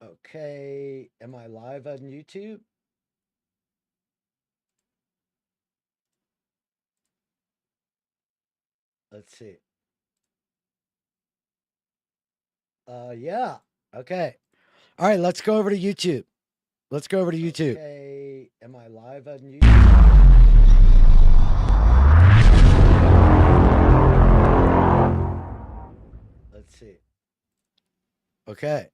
Okay, am I live on YouTube? Let's see. Yeah. Okay. All right, let's go over to YouTube. Let's go over to YouTube. Okay, am I live on YouTube? Let's see. Okay.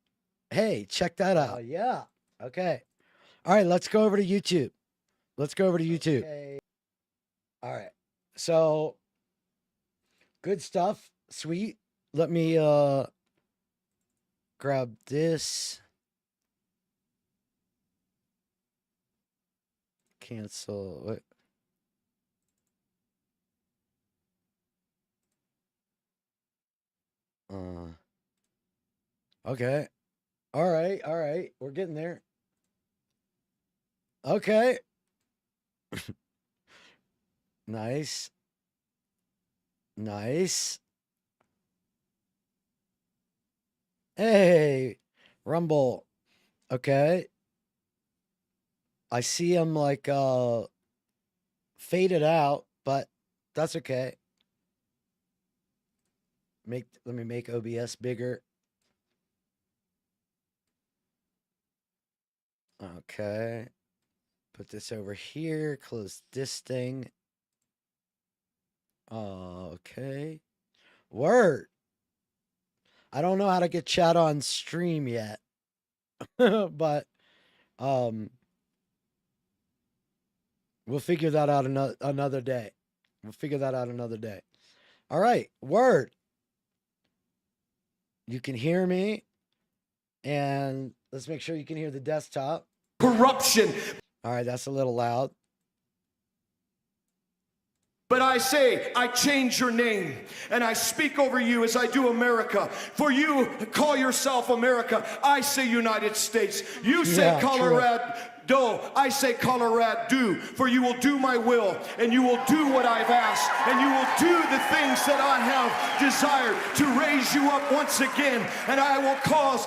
Hey, check that out. Yeah. Okay. All right, let's go over to YouTube. Let's go over to YouTube. Okay. All right. So good stuff. Sweet. Let me grab this. Cancel. What? Okay. All right. All right. We're getting there. Okay. Nice. Nice. Hey, Rumble. Okay. I see him like faded out, but that's okay. Let me make OBS bigger. Okay. Put this over here, close this thing. Okay. Word. I don't know how to get chat on stream yet. But we'll figure that out another day. We'll figure that out another day. All right. Word. You can hear me. And let's make sure you can hear the desktop. Corruption. All right, that's a little loud. But I say, I change your name, and I speak over you as I do America. For you call yourself America, I say United States. You say Colorado. I say Colorado, for you will do my will, and you will do what I've asked, and you will do the things that I have desired to raise you up once again, and I will cause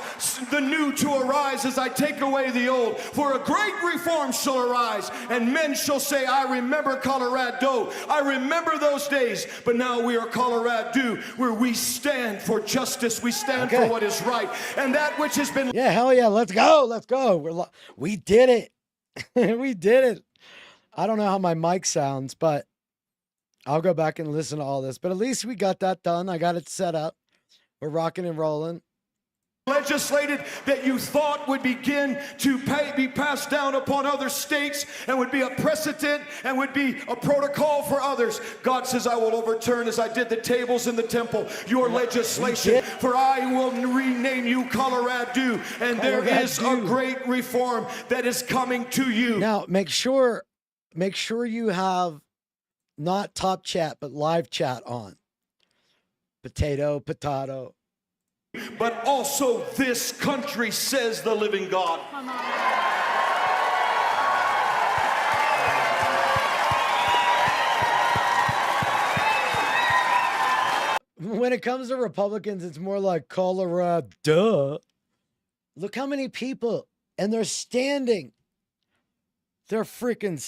the new to arise as I take away the old. For a great reform shall arise, and men shall say, I remember Colorado, I remember those days, but now we are Colorado, where we stand for justice, we stand for what is right, and that which has been... Yeah, hell yeah, let's go, let's go. We did it. We did it. I don't know how my mic sounds, but I'll go back and listen to all this. But at least we got that done. I got it set up. We're rocking and rolling. Legislated that you thought would begin to be passed down upon other states and would be a precedent and would be a protocol for others. God says, I will overturn, as I did the tables in the temple, your legislation, for I will rename you Colorado, and there is a great reform that is coming to you. Now, make sure you have not top chat, but live chat on. Potato. But also this country, says the living God. When it comes to Republicans, it's more like Colorado. Look how many people, and they're standing. They're freaking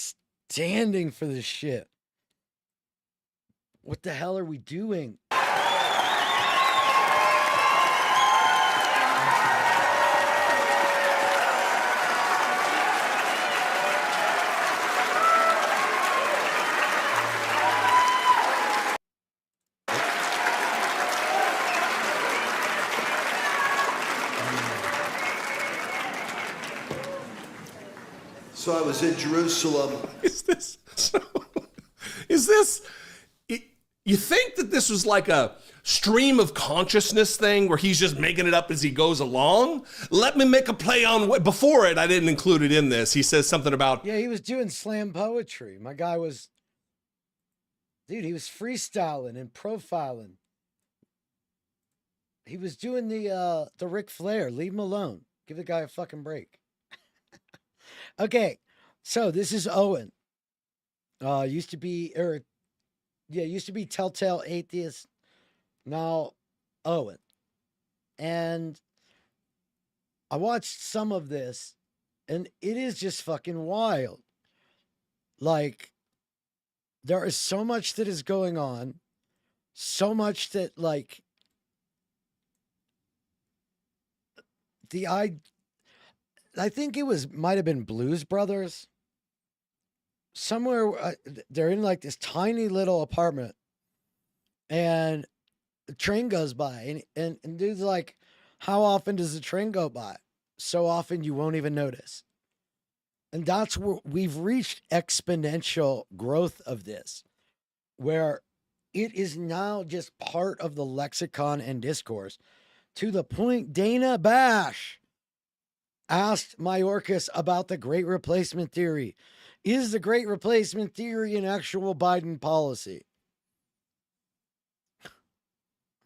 standing for this shit. What the hell are we doing? So I was in Jerusalem. You think that this was like a stream of consciousness thing where he's just making it up as he goes along? Let me make a play on, before it, I didn't include it in this. He says something about... Yeah, he was doing slam poetry. My guy was... Dude, he was freestyling and profiling. He was doing the Ric Flair. Leave him alone. Give the guy a fucking break. Okay, so this is Owen. Used to be Telltale Atheist. Now Owen. And I watched some of this, and it is just fucking wild. Like, there is so much that is going on, so much that, like, I think it might have been Blues Brothers. Somewhere they're in like this tiny little apartment, and the train goes by, and dude's like, how often does the train go by? So often you won't even notice. And that's where we've reached exponential growth of this, where it is now just part of the lexicon and discourse, to the point Dana Bash asked Mayorkas about the Great Replacement Theory. Is the Great Replacement Theory an actual Biden policy?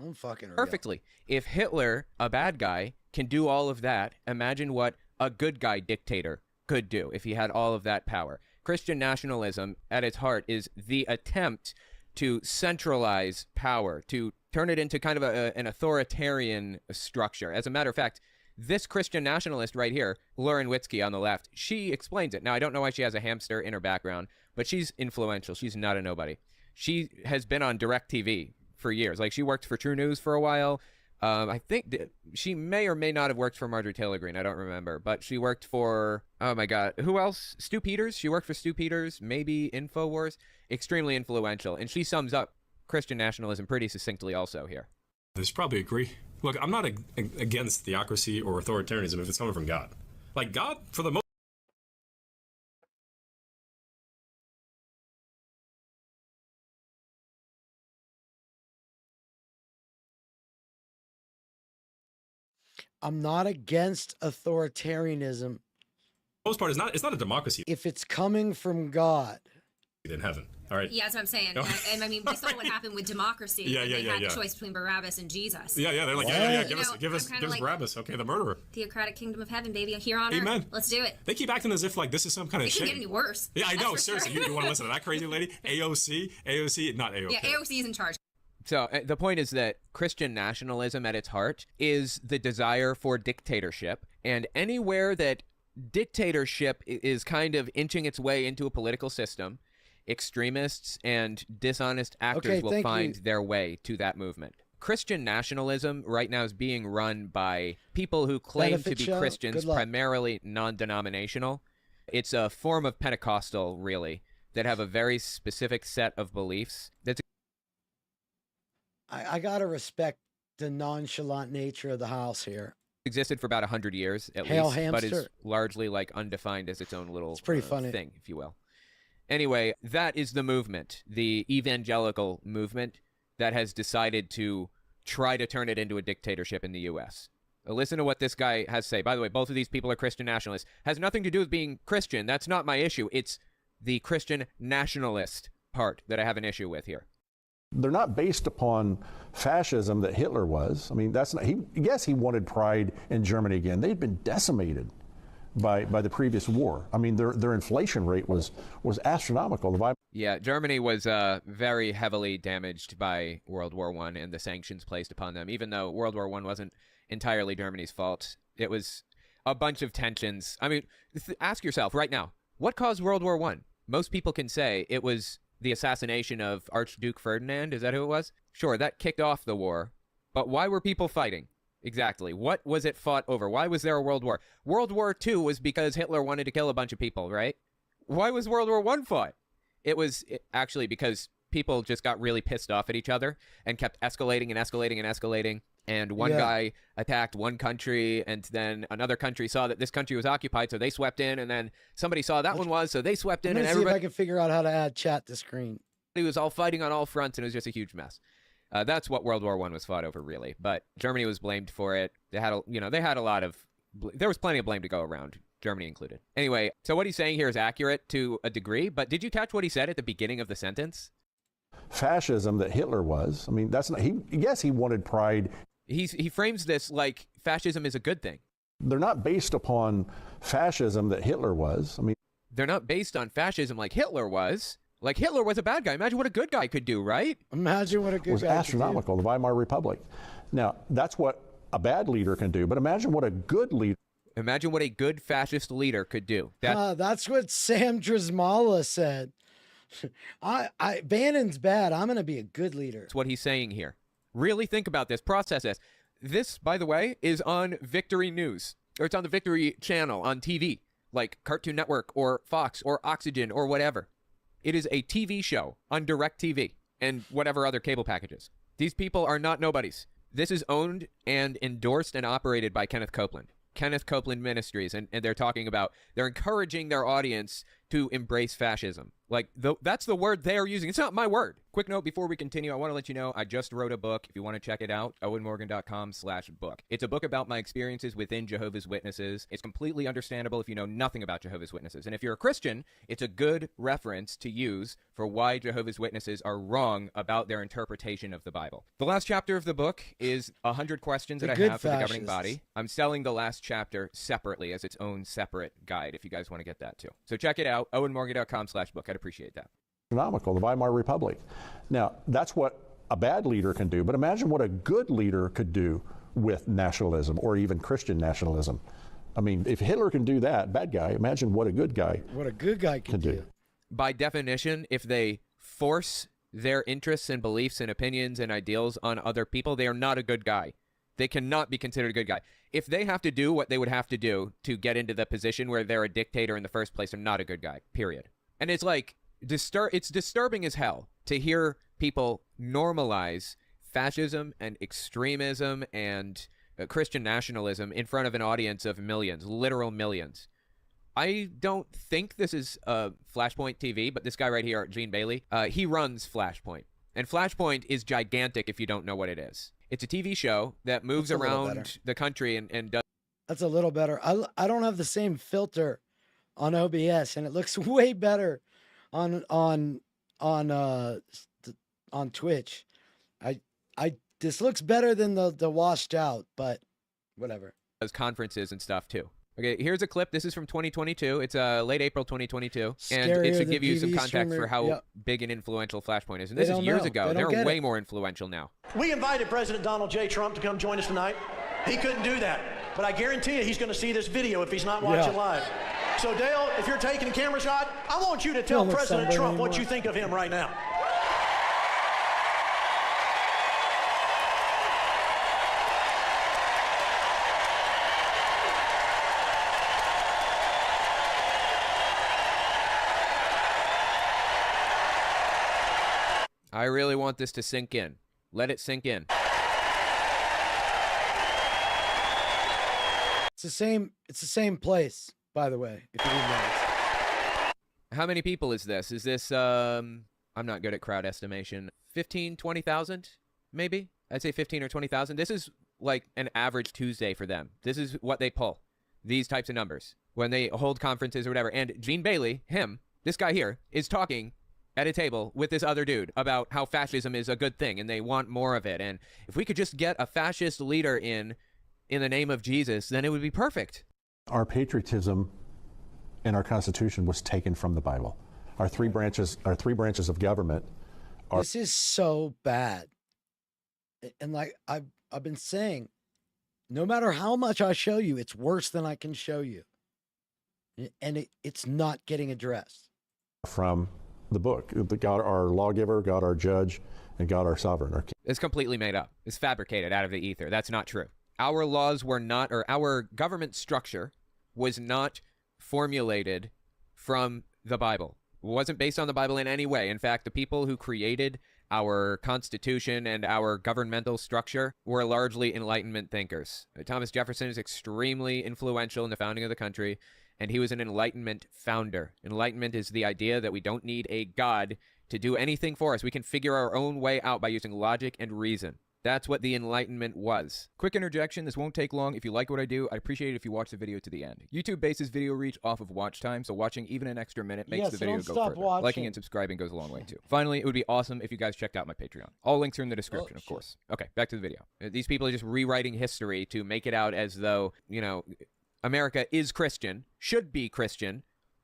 I'm fucking real. Perfectly. If Hitler, a bad guy, can do all of that, imagine what a good guy dictator could do if he had all of that power. Christian nationalism, at its heart, is the attempt to centralize power, to turn it into kind of an authoritarian structure. As a matter of fact, this Christian nationalist right here, Lauren Witzke on the left, she explains it. Now, I don't know why she has a hamster in her background, but she's influential. She's not a nobody. She has been on DirecTV for years. Like, she worked for True News for a while. I think she may or may not have worked for Marjorie Taylor Greene. I don't remember. But she worked for, oh my God, who else? Stu Peters. She worked for Stu Peters, maybe InfoWars. Extremely influential. And she sums up Christian nationalism pretty succinctly also here. There's probably agree. Look, I'm not against theocracy or authoritarianism if it's coming from God. Like, God, for the most I'm not against authoritarianism part, it's not a democracy if it's coming from God. in heaven. All right. Yeah, that's what I'm saying. And I mean, we saw what happened with democracy. They had the choice between Barabbas and Jesus. Yeah, they're like, give us Barabbas. Okay, the murderer. Theocratic kingdom of heaven, baby. Here on earth. Amen. Let's do it. They keep acting as if like this is some kind of It shit. can get any worse. Yeah, I know. That's for Seriously, sure. you want to listen to that crazy lady? AOC, not AOK. Yeah, AOC is in charge. So the point is that Christian nationalism at its heart is the desire for dictatorship. And anywhere that dictatorship is kind of inching its way into a political system, extremists and dishonest actors will find their way to that movement. Christian nationalism right now is being run by people who claim to be Christians, primarily non-denominational. It's a form of Pentecostal, really, that have a very specific set of beliefs. I gotta respect the nonchalant nature of the house here. Existed for about 100 years at Hail least, hamster. but is largely like undefined as its own little It's pretty funny thing, if you will. Anyway, that is the movement, the evangelical movement that has decided to try to turn it into a dictatorship in the U.S. Listen to what this guy has to say. By the way, both of these people are Christian nationalists. Has nothing to do with being Christian. That's not my issue. It's the Christian nationalist part that I have an issue with here. They're not based upon fascism that Hitler was. I mean, that's not, yes, he wanted pride in Germany again. They'd been decimated by the previous war. I mean, their inflation rate was astronomical. Yeah, Germany was very heavily damaged by World War I and the sanctions placed upon them. Even though World War I wasn't entirely Germany's fault, it was a bunch of tensions. I mean, ask yourself right now, what caused World War I? Most people can say it was the assassination of Archduke Ferdinand. Is that who it was? Sure, that kicked off the war. But why were people fighting? Exactly. What was it fought over? Why was there a World War? World War II was because Hitler wanted to kill a bunch of people, right? Why was World War I fought? It was actually because people just got really pissed off at each other and kept escalating and escalating and escalating. And one guy attacked one country, and then another country saw that this country was occupied, so they swept in, and then somebody saw that one was, so they swept in, and everybody... see if I can figure out how to add chat to screen. It was all fighting on all fronts, and it was just a huge mess. That's what World War I was fought over, really. But Germany was blamed for it. They had a lot of... There was plenty of blame to go around, Germany included. Anyway, so what he's saying here is accurate to a degree, but did you catch what he said at the beginning of the sentence? Fascism that Hitler was. I mean, that's not... Yes, he wanted pride. He frames this like fascism is a good thing. They're not based upon fascism that Hitler was. I mean, they're not based on fascism like Hitler was. Like Hitler was a bad guy. Imagine what a good guy could do, right? Imagine what a good guy was astronomical. could do. The Weimar Republic. Now, that's what a bad leader can do. But imagine what a good leader. Imagine what a good fascist leader could do. That's what Sam Drismala said. Bannon's bad. I'm going to be a good leader. That's what he's saying here. Really think about this. Process this. This, by the way, is on Victory News. Or it's on the Victory channel on TV, like Cartoon Network or Fox or Oxygen or whatever. It is a TV show on DirecTV and whatever other cable packages. These people are not nobodies. This is owned and endorsed and operated by Kenneth Copeland. Kenneth Copeland Ministries, and they're talking about, they're encouraging their audience to embrace fascism. Like, that's the word they're using. It's not my word. Quick note before we continue, I want to let you know I just wrote a book. If you want to check it out, owenmorgan.com/book. It's a book about my experiences within Jehovah's Witnesses. It's completely understandable if you know nothing about Jehovah's Witnesses. And if you're a Christian, it's a good reference to use for why Jehovah's Witnesses are wrong about their interpretation of the Bible. The last chapter of the book is 100 questions that I have for the governing body. I'm selling the last chapter separately as its own separate guide if you guys want to get that too. So check it out, owenmorgan.com/book. I'd appreciate that. Economical, the Weimar Republic. Now, that's what a bad leader can do, but imagine what a good leader could do with nationalism or even Christian nationalism. I mean, if Hitler can do that, bad guy, imagine what a good guy can do. By definition, if they force their interests and beliefs and opinions and ideals on other people, they are not a good guy. They cannot be considered a good guy. If they have to do what they would have to do to get into the position where they're a dictator in the first place, they're not a good guy, period. And it's like, it's disturbing as hell to hear people normalize fascism and extremism and Christian nationalism in front of an audience of millions, literal millions. I don't think this is Flashpoint TV, but this guy right here, Gene Bailey, he runs Flashpoint. And Flashpoint is gigantic if you don't know what it is. It's a TV show that moves around the country and does. That's a little better. I don't have the same filter on OBS, and it looks way better on Twitch. This looks better than the washed out, but whatever. Does conferences and stuff too. Okay, here's a clip. This is from 2022. It's late April 2022, and it should give you some context for how big and influential Flashpoint is. And this is years ago. They're way more influential now. We invited President Donald J. Trump to come join us tonight. He couldn't do that, but I guarantee you he's going to see this video if he's not watching live. So Dale, if you're taking a camera shot, I want you to tell President Trump what you think of him right now. I really want this to sink in. Let it sink in. It's the same place, by the way, if you didn't notice. How many people is this? Is this, I'm not good at crowd estimation. 15, 20,000, maybe? I'd say 15 or 20,000. This is like an average Tuesday for them. This is what they pull, these types of numbers, when they hold conferences or whatever. And Gene Bailey, this guy here, is talking at a table with this other dude about how fascism is a good thing and they want more of it. And if we could just get a fascist leader in the name of Jesus, then it would be perfect. Our patriotism in our Constitution was taken from the Bible. Our three branches of government are... This is so bad. And like I've been saying, no matter how much I show you, it's worse than I can show you. And it's not getting addressed. From the book, God our lawgiver, God our judge, and God our sovereign. It's completely made up. It's fabricated out of the ether. That's not true. Our laws were not, or our government structure was not formulated from the Bible. It wasn't based on the Bible in any way. In fact, the people who created our Constitution and our governmental structure were largely Enlightenment thinkers. Thomas Jefferson is extremely influential in the founding of the country, and he was an Enlightenment founder. Enlightenment is the idea that we don't need a God to do anything for us. We can figure our own way out by using logic and reason. That's what the Enlightenment was. Quick interjection, this won't take long. If you like what I do, I'd appreciate it if you watch the video to the end. YouTube bases video reach off of watch time, so watching even an extra minute makes the video go further. Liking and subscribing goes a long way too. Finally, it would be awesome if you guys checked out my Patreon. All links are in the description, of course. Okay, back to the video. These people are just rewriting history to make it out as though, you know, America is Christian, should be Christian,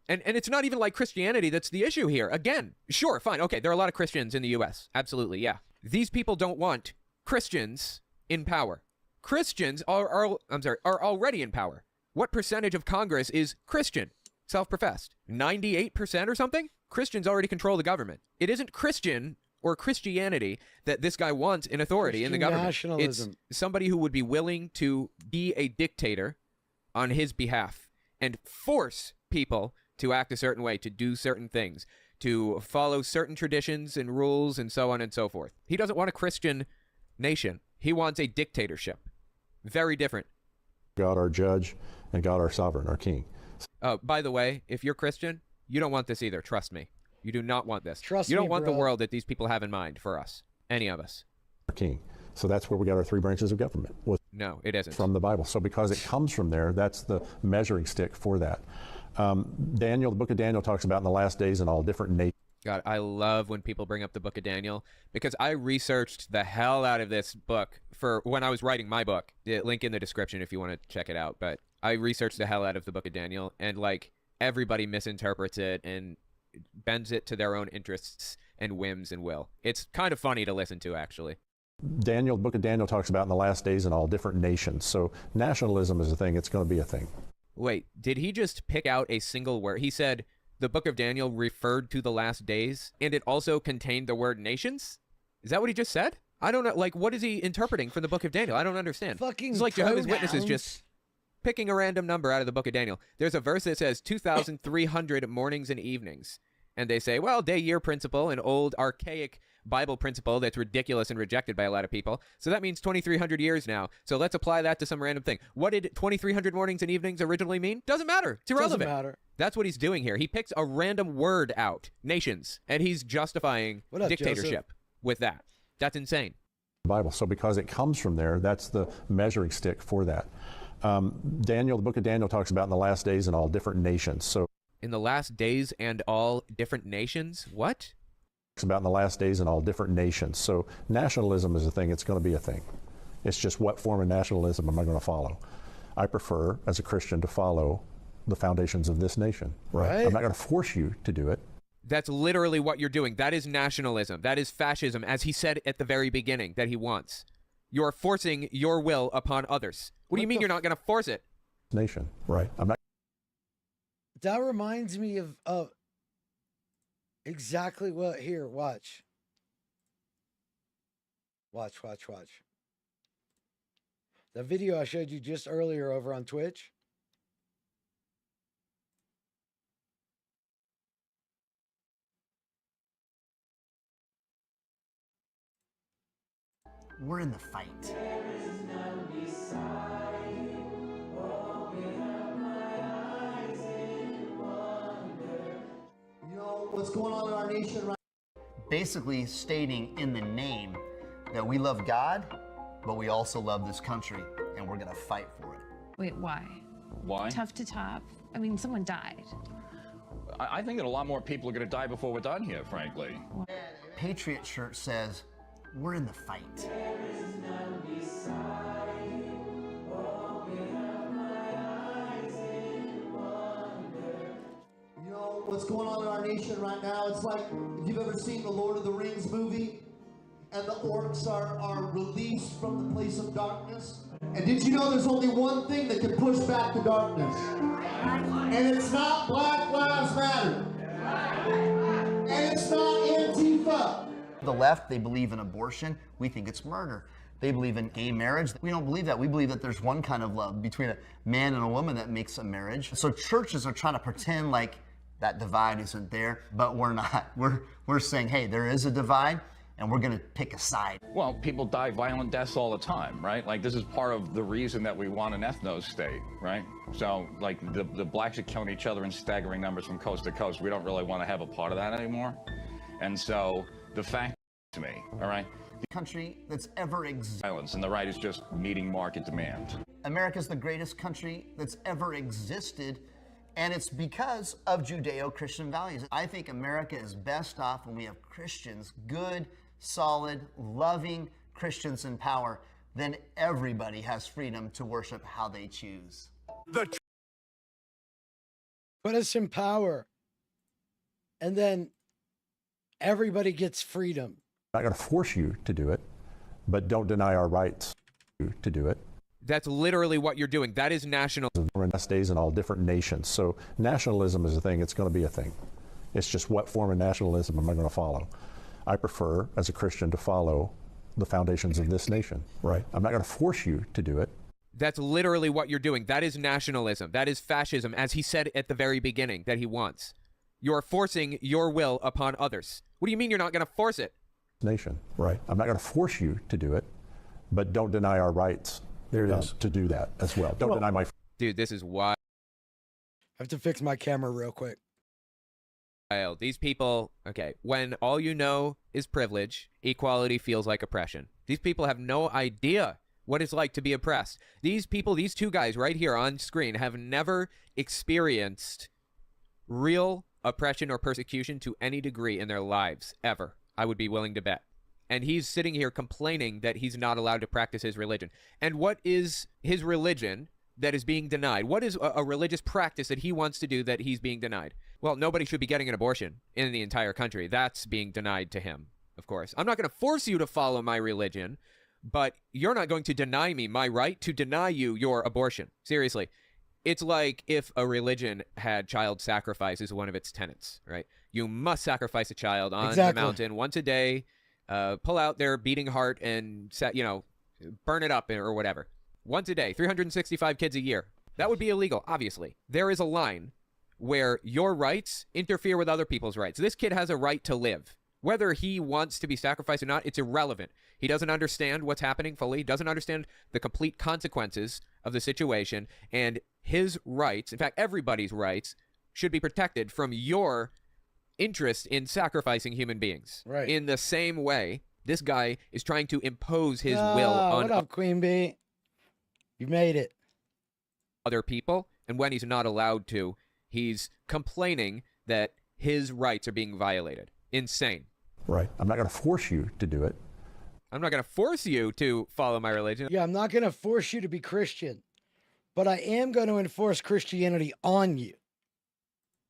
and it's not even like Christianity that's the issue here. Again, sure, fine, okay, there are a lot of Christians in the U.S. Absolutely, yeah. These people don't want Christians in power. Christians are already in power. What percentage of Congress is Christian, self-professed? 98% or something? Christians already control the government. It isn't Christian or Christianity that this guy wants in authority in the government. Nationalism. It's somebody who would be willing to be a dictator on his behalf and force people to act a certain way, to do certain things, to follow certain traditions and rules and so on and so forth. He doesn't want a Christian nation. He wants a dictatorship. Very different. God our judge and God our sovereign, our king. By the way, if you're Christian, you don't want this either. Trust me. You do not want this. Trust you don't me, want bro. the world that these people have in mind for us. Any of us. Our king. So that's where we got our three branches of government. Was No, it isn't. from the Bible. So because it comes from there, that's the measuring stick for that. Daniel, the book of Daniel talks about in the last days in all different nations. God, I love when people bring up the book of Daniel because I researched the hell out of this book for when I was writing my book. The link in the description if you want to check it out. But I researched the hell out of the book of Daniel, and like everybody misinterprets it and bends it to their own interests and whims and will. It's kind of funny to listen to, actually. Daniel, the book of Daniel talks about in the last days in all different nations. So nationalism is a thing. It's going to be a thing. Wait, did he just pick out a single word? He said the book of Daniel referred to the last days, and it also contained the word nations? Is that what he just said? I don't know. Like, what is he interpreting from the book of Daniel? I don't understand. Fucking It's like Jehovah's pronouns. Witnesses just picking a random number out of the book of Daniel. There's a verse that says 2,300 mornings and evenings. And they say, well, day-year principle, an old archaic Bible principle that's ridiculous and rejected by a lot of people. So that means 2,300 years now. So let's apply that to some random thing. What did 2,300 mornings and evenings originally mean? Doesn't matter. It's irrelevant. Doesn't matter. That's what he's doing here. He picks a random word out, nations, and he's justifying What up, dictatorship with that. That's insane. Bible. So because it comes from there, that's the measuring stick for that. Daniel, the book of Daniel talks about in the last days in all different nations. So In the last days and all different nations? What? it's about in the last days in all different nations. So nationalism is a thing. It's going to be a thing. It's just what form of nationalism am I going to follow? I prefer, as a Christian, to follow the foundations of this nation. Right. I'm not going to force you to do it. That's literally what you're doing. That is nationalism. That is fascism, as he said at the very beginning that he wants. You're forcing your will upon others. What do you mean you're not going to force it? Nation. Right. I'm not. That reminds me of exactly what. Here, watch. Watch. The video I showed you just earlier over on Twitch. We're in the fight. You know what's going on in our nation right now? Basically stating in the name that we love God, but we also love this country, and we're gonna fight for it. Wait, why? Why? Tough to top. I mean, someone died. I think that a lot more people are going to die before we're done here, frankly. Patriot shirt says, we're in the fight. You know what's going on in our nation right now? It's like if you've ever seen the Lord of the Rings movie and the orcs are released from the place of darkness. And did you know there's only one thing that can push back the darkness? And it's not Black Lives Matter. And it's not Antifa. The left, they believe in abortion. We think it's murder. They believe in gay marriage. We don't believe that. We believe that there's one kind of love between a man and a woman that makes a marriage. So churches are trying to pretend like that divide isn't there, but we're not. We're saying, hey, there is a divide, and we're going to pick a side. Well, people die violent deaths all the time, right? Like, this is part of the reason that we want an ethno state, right? So, like, the blacks are killing each other in staggering numbers from coast to coast. We don't really want to have a part of that anymore. And so, the fact to me, all right? The country that's ever existed. Violence, and the right is just meeting market demand. America's the greatest country that's ever existed, and it's because of Judeo-Christian values. I think America is best off when we have Christians, good, solid, loving Christians in power. Then everybody has freedom to worship how they choose. Put us in power. And then everybody gets freedom. I'm not going to force you to do it, but don't deny our rights to do it. That's literally what you're doing. That is nationalism. We're in last days in all different nations. So nationalism is a thing. It's going to be a thing. It's just what form of nationalism am I going to follow? I prefer, as a Christian, to follow the foundations of this nation. Right. I'm not going to force you to do it. That's literally what you're doing. That is nationalism. That is fascism, as he said at the very beginning that he wants. You're forcing your will upon others. What do you mean you're not going to force it? Nation. Right. I'm not going to force you to do it, but don't deny our rights. There it is. To do that as well. Don't deny my... Dude, this is wild. I have to fix my camera real quick. These people, okay, when all you know is privilege, equality feels like oppression. These people have no idea what it's like to be oppressed. These people, these two guys right here on screen, have never experienced real oppression or persecution to any degree in their lives, ever. I would be willing to bet. And he's sitting here complaining that he's not allowed to practice his religion. And what is his religion that is being denied? What is a religious practice that he wants to do that he's being denied? Well, nobody should be getting an abortion in the entire country. That's being denied to him, of course. I'm not going to force you to follow my religion, but you're not going to deny me my right to deny you your abortion. Seriously. It's like if a religion had child sacrifice as one of its tenets, right? You must sacrifice a child on the mountain once a day, pull out their beating heart and, burn it up or whatever. Once a day, 365 kids a year. That would be illegal, obviously. There is a line where your rights interfere with other people's rights. This kid has a right to live. Whether he wants to be sacrificed or not, it's irrelevant. He doesn't understand what's happening fully, doesn't understand the complete consequences of the situation, and his rights, in fact, everybody's rights, should be protected from your interest in sacrificing human beings. Right. In the same way, this guy is trying to impose his will on what up, Queen Bee? You made it. Other people, and when he's not allowed to, he's complaining that his rights are being violated. Insane. Right. I'm not going to force you to do it. I'm not going to force you to follow my religion. Yeah, I'm not going to force you to be Christian, but I am going to enforce Christianity on you.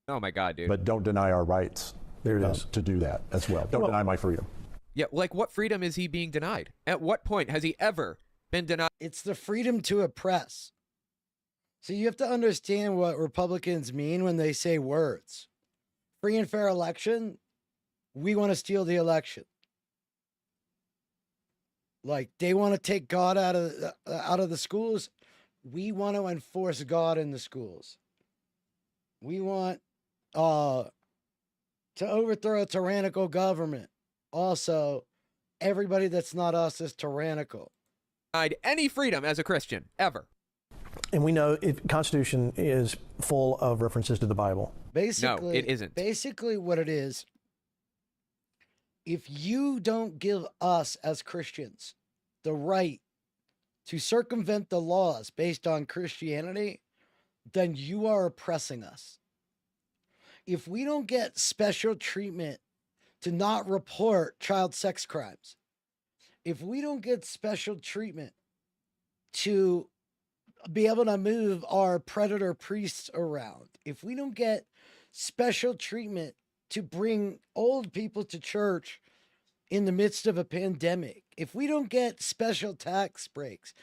Oh my God, dude. But don't deny our rights. There it is. To do that as well. Don't deny my freedom. Yeah, like what freedom is he being denied? At what point has he ever been denied? It's the freedom to oppress. So you have to understand what Republicans mean when they say words. Free and fair election, we want to steal the election. Like they want to take God out of the schools. We want to enforce God in the schools. We want to overthrow a tyrannical government. Also, everybody that's not us is tyrannical. Any freedom as a Christian, ever. And we know the Constitution is full of references to the Bible. Basically, no, it isn't. Basically, what it is, if you don't give us as Christians the right to circumvent the laws based on Christianity, then you are oppressing us. If we don't get special treatment to not report child sex crimes, if we don't get special treatment to be able to move our predator priests around, if we don't get special treatment to bring old people to church in the midst of a pandemic, if we don't get special tax breaks,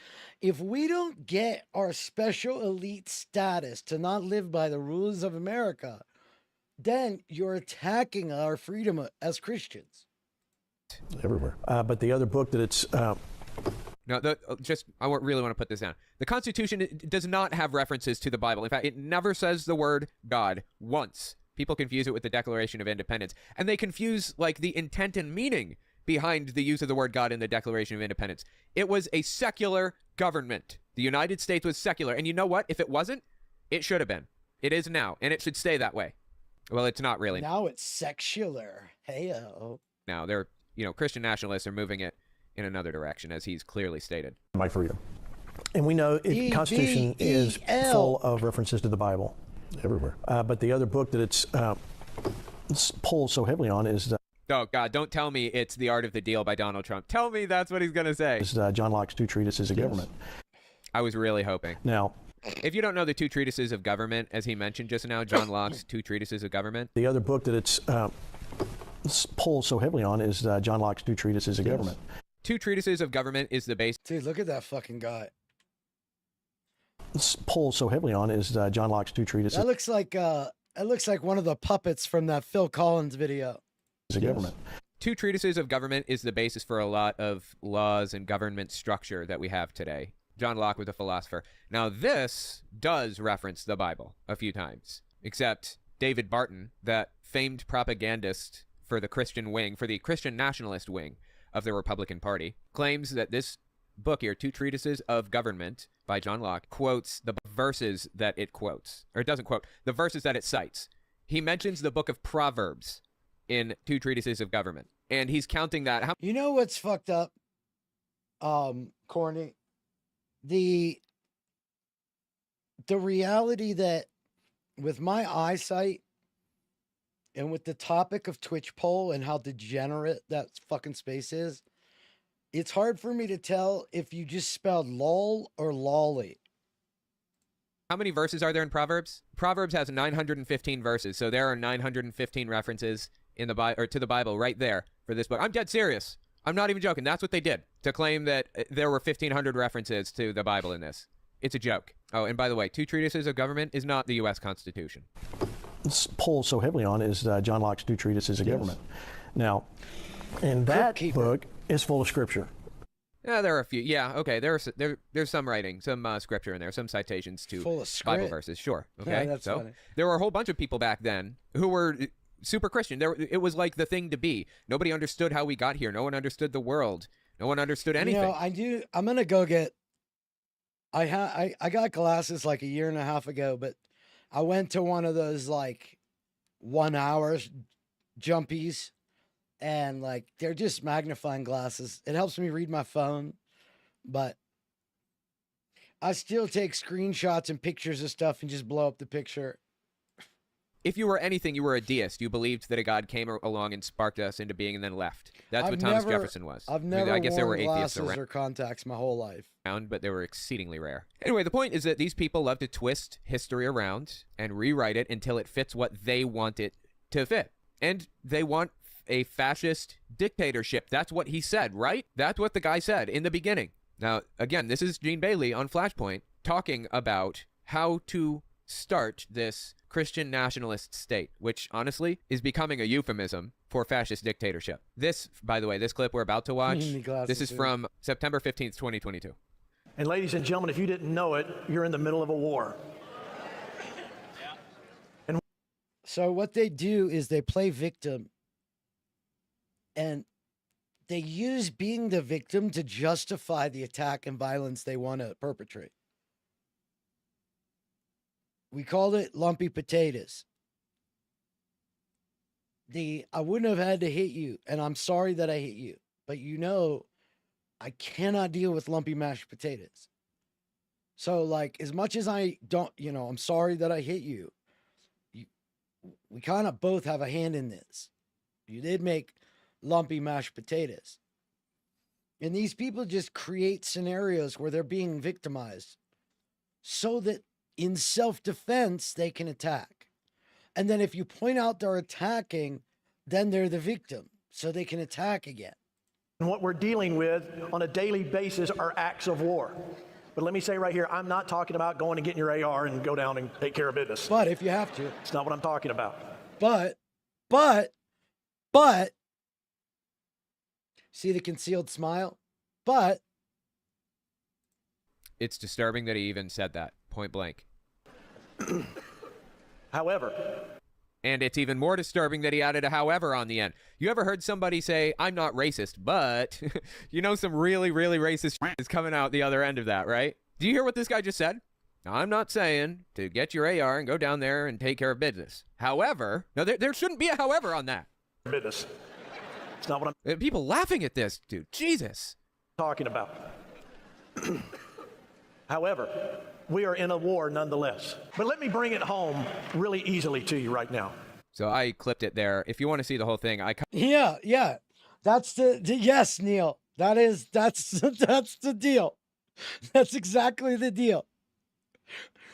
if we don't get our special elite status to not live by the rules of America, then you're attacking our freedom as Christians. Everywhere. But the other book that it's... No, I really want to put this down. The Constitution does not have references to the Bible. In fact, it never says the word God once. People confuse it with the Declaration of Independence. And they confuse, like, the intent and meaning behind the use of the word God in the Declaration of Independence. It was a secular government. The United States was secular. And you know what? If it wasn't, it should have been. It is now. And it should stay that way. Well, it's not really. Now it's secular. Hey-o. Now, they're, Christian nationalists are moving it in another direction, as he's clearly stated. My freedom. And we know the Constitution is full of references to the Bible. Everywhere. But the other book that it's pulled so heavily on is... oh, God, don't tell me it's The Art of the Deal by Donald Trump. Tell me that's what he's going to say. Is John Locke's Two Treatises of Government. I was really hoping. Now... if you don't know the Two Treatises of Government, as he mentioned just now, John Locke's Two Treatises of Government. The other book that it's pulled so heavily on is John Locke's Two Treatises of Government. Two Treatises of Government is the base. Dude, look at that fucking guy. pulls so heavily on is John Locke's two treatises. That looks like one of the puppets from that Phil Collins video. As a government. Two Treatises of Government is the basis for a lot of laws and government structure that we have today. John Locke was a philosopher. Now, this does reference the Bible a few times, except David Barton, that famed propagandist for the Christian wing, for the Christian nationalist wing of the Republican Party, claims that this book here, Two Treatises of Government by John Locke, quotes the verses that it quotes, or it doesn't quote, the verses that it cites. He mentions the book of Proverbs in Two Treatises of Government, and he's counting that. You know what's fucked up, Corny? The reality that with my eyesight and with the topic of Twitch poll and how degenerate that fucking space is, it's hard for me to tell if you just spelled lol or lolly. How many verses are there in Proverbs? Proverbs has 915 verses, so there are 915 references in the Bible, or to the Bible, right there for this book. I'm dead serious. I'm not even joking. That's what they did to claim that there were 1,500 references to the Bible in this. It's a joke. Oh, and by the way, Two Treatises of Government is not the U.S. Constitution. This pulls so heavily on is John Locke's two treatises of government. Now, and that book is full of scripture. Yeah, there are a few. Yeah, okay. There's some writing, some scripture in there, some citations to Bible verses. Sure. Okay. Yeah, that's so funny. There were a whole bunch of people back then who were super Christian. It was like the thing to be. Nobody understood how we got here. No one understood the world. No one understood anything. You know, I'm gonna go get. I got glasses like a year and a half ago, but I went to one of those like 1 hour jumpies, and like they're just magnifying glasses. It helps me read my phone, but I still take screenshots and pictures of stuff and just blow up the picture. If you were anything, you were a deist. You believed that a God came along and sparked us into being and then left. That's what Thomas Jefferson was. I've never I guess there were worn atheists glasses or contacts my whole life. around, but they were exceedingly rare. Anyway, the point is that these people love to twist history around and rewrite it until it fits what they want it to fit. And they want a fascist dictatorship. That's what he said, right? That's what the guy said in the beginning. Now, again, this is Gene Bailey on Flashpoint talking about how to start this Christian nationalist state, which honestly is becoming a euphemism for fascist dictatorship. This, by the way, this clip we're about to watch, this is from September 15th, 2022. And ladies and gentlemen, if you didn't know it, you're in the middle of a war. And so what they do is they play victim, and they use being the victim to justify the attack and violence they want to perpetrate. We called it lumpy potatoes. I wouldn't have had to hit you, and I'm sorry that I hit you, but you know, I cannot deal with lumpy mashed potatoes. So like, as much as I don't, I'm sorry that I hit you, we kind of both have a hand in this. You did make lumpy mashed potatoes. And these people just create scenarios where they're being victimized so that in self-defense, they can attack. And then if you point out they're attacking, then they're the victim, so they can attack again. And what we're dealing with on a daily basis are acts of war. But let me say right here, I'm not talking about going and getting your AR and go down and take care of business. But if you have to. It's not what I'm talking about. But, see the concealed smile? But. It's disturbing that he even said that. Point blank. However. And it's even more disturbing that he added a however on the end. You ever heard somebody say, I'm not racist, but some really, really racist shit is coming out the other end of that, right? Do you hear what this guy just said? Now, I'm not saying to get your AR and go down there and take care of business. However, no, there shouldn't be a however on that. Business. It's not what I'm... People laughing at this, dude. Jesus. Talking about. However, we are in a war nonetheless. But let me bring it home really easily to you right now. So I clipped it there. If you want to see the whole thing, Yeah. That's the yes, Neil. That's the deal. That's exactly the deal.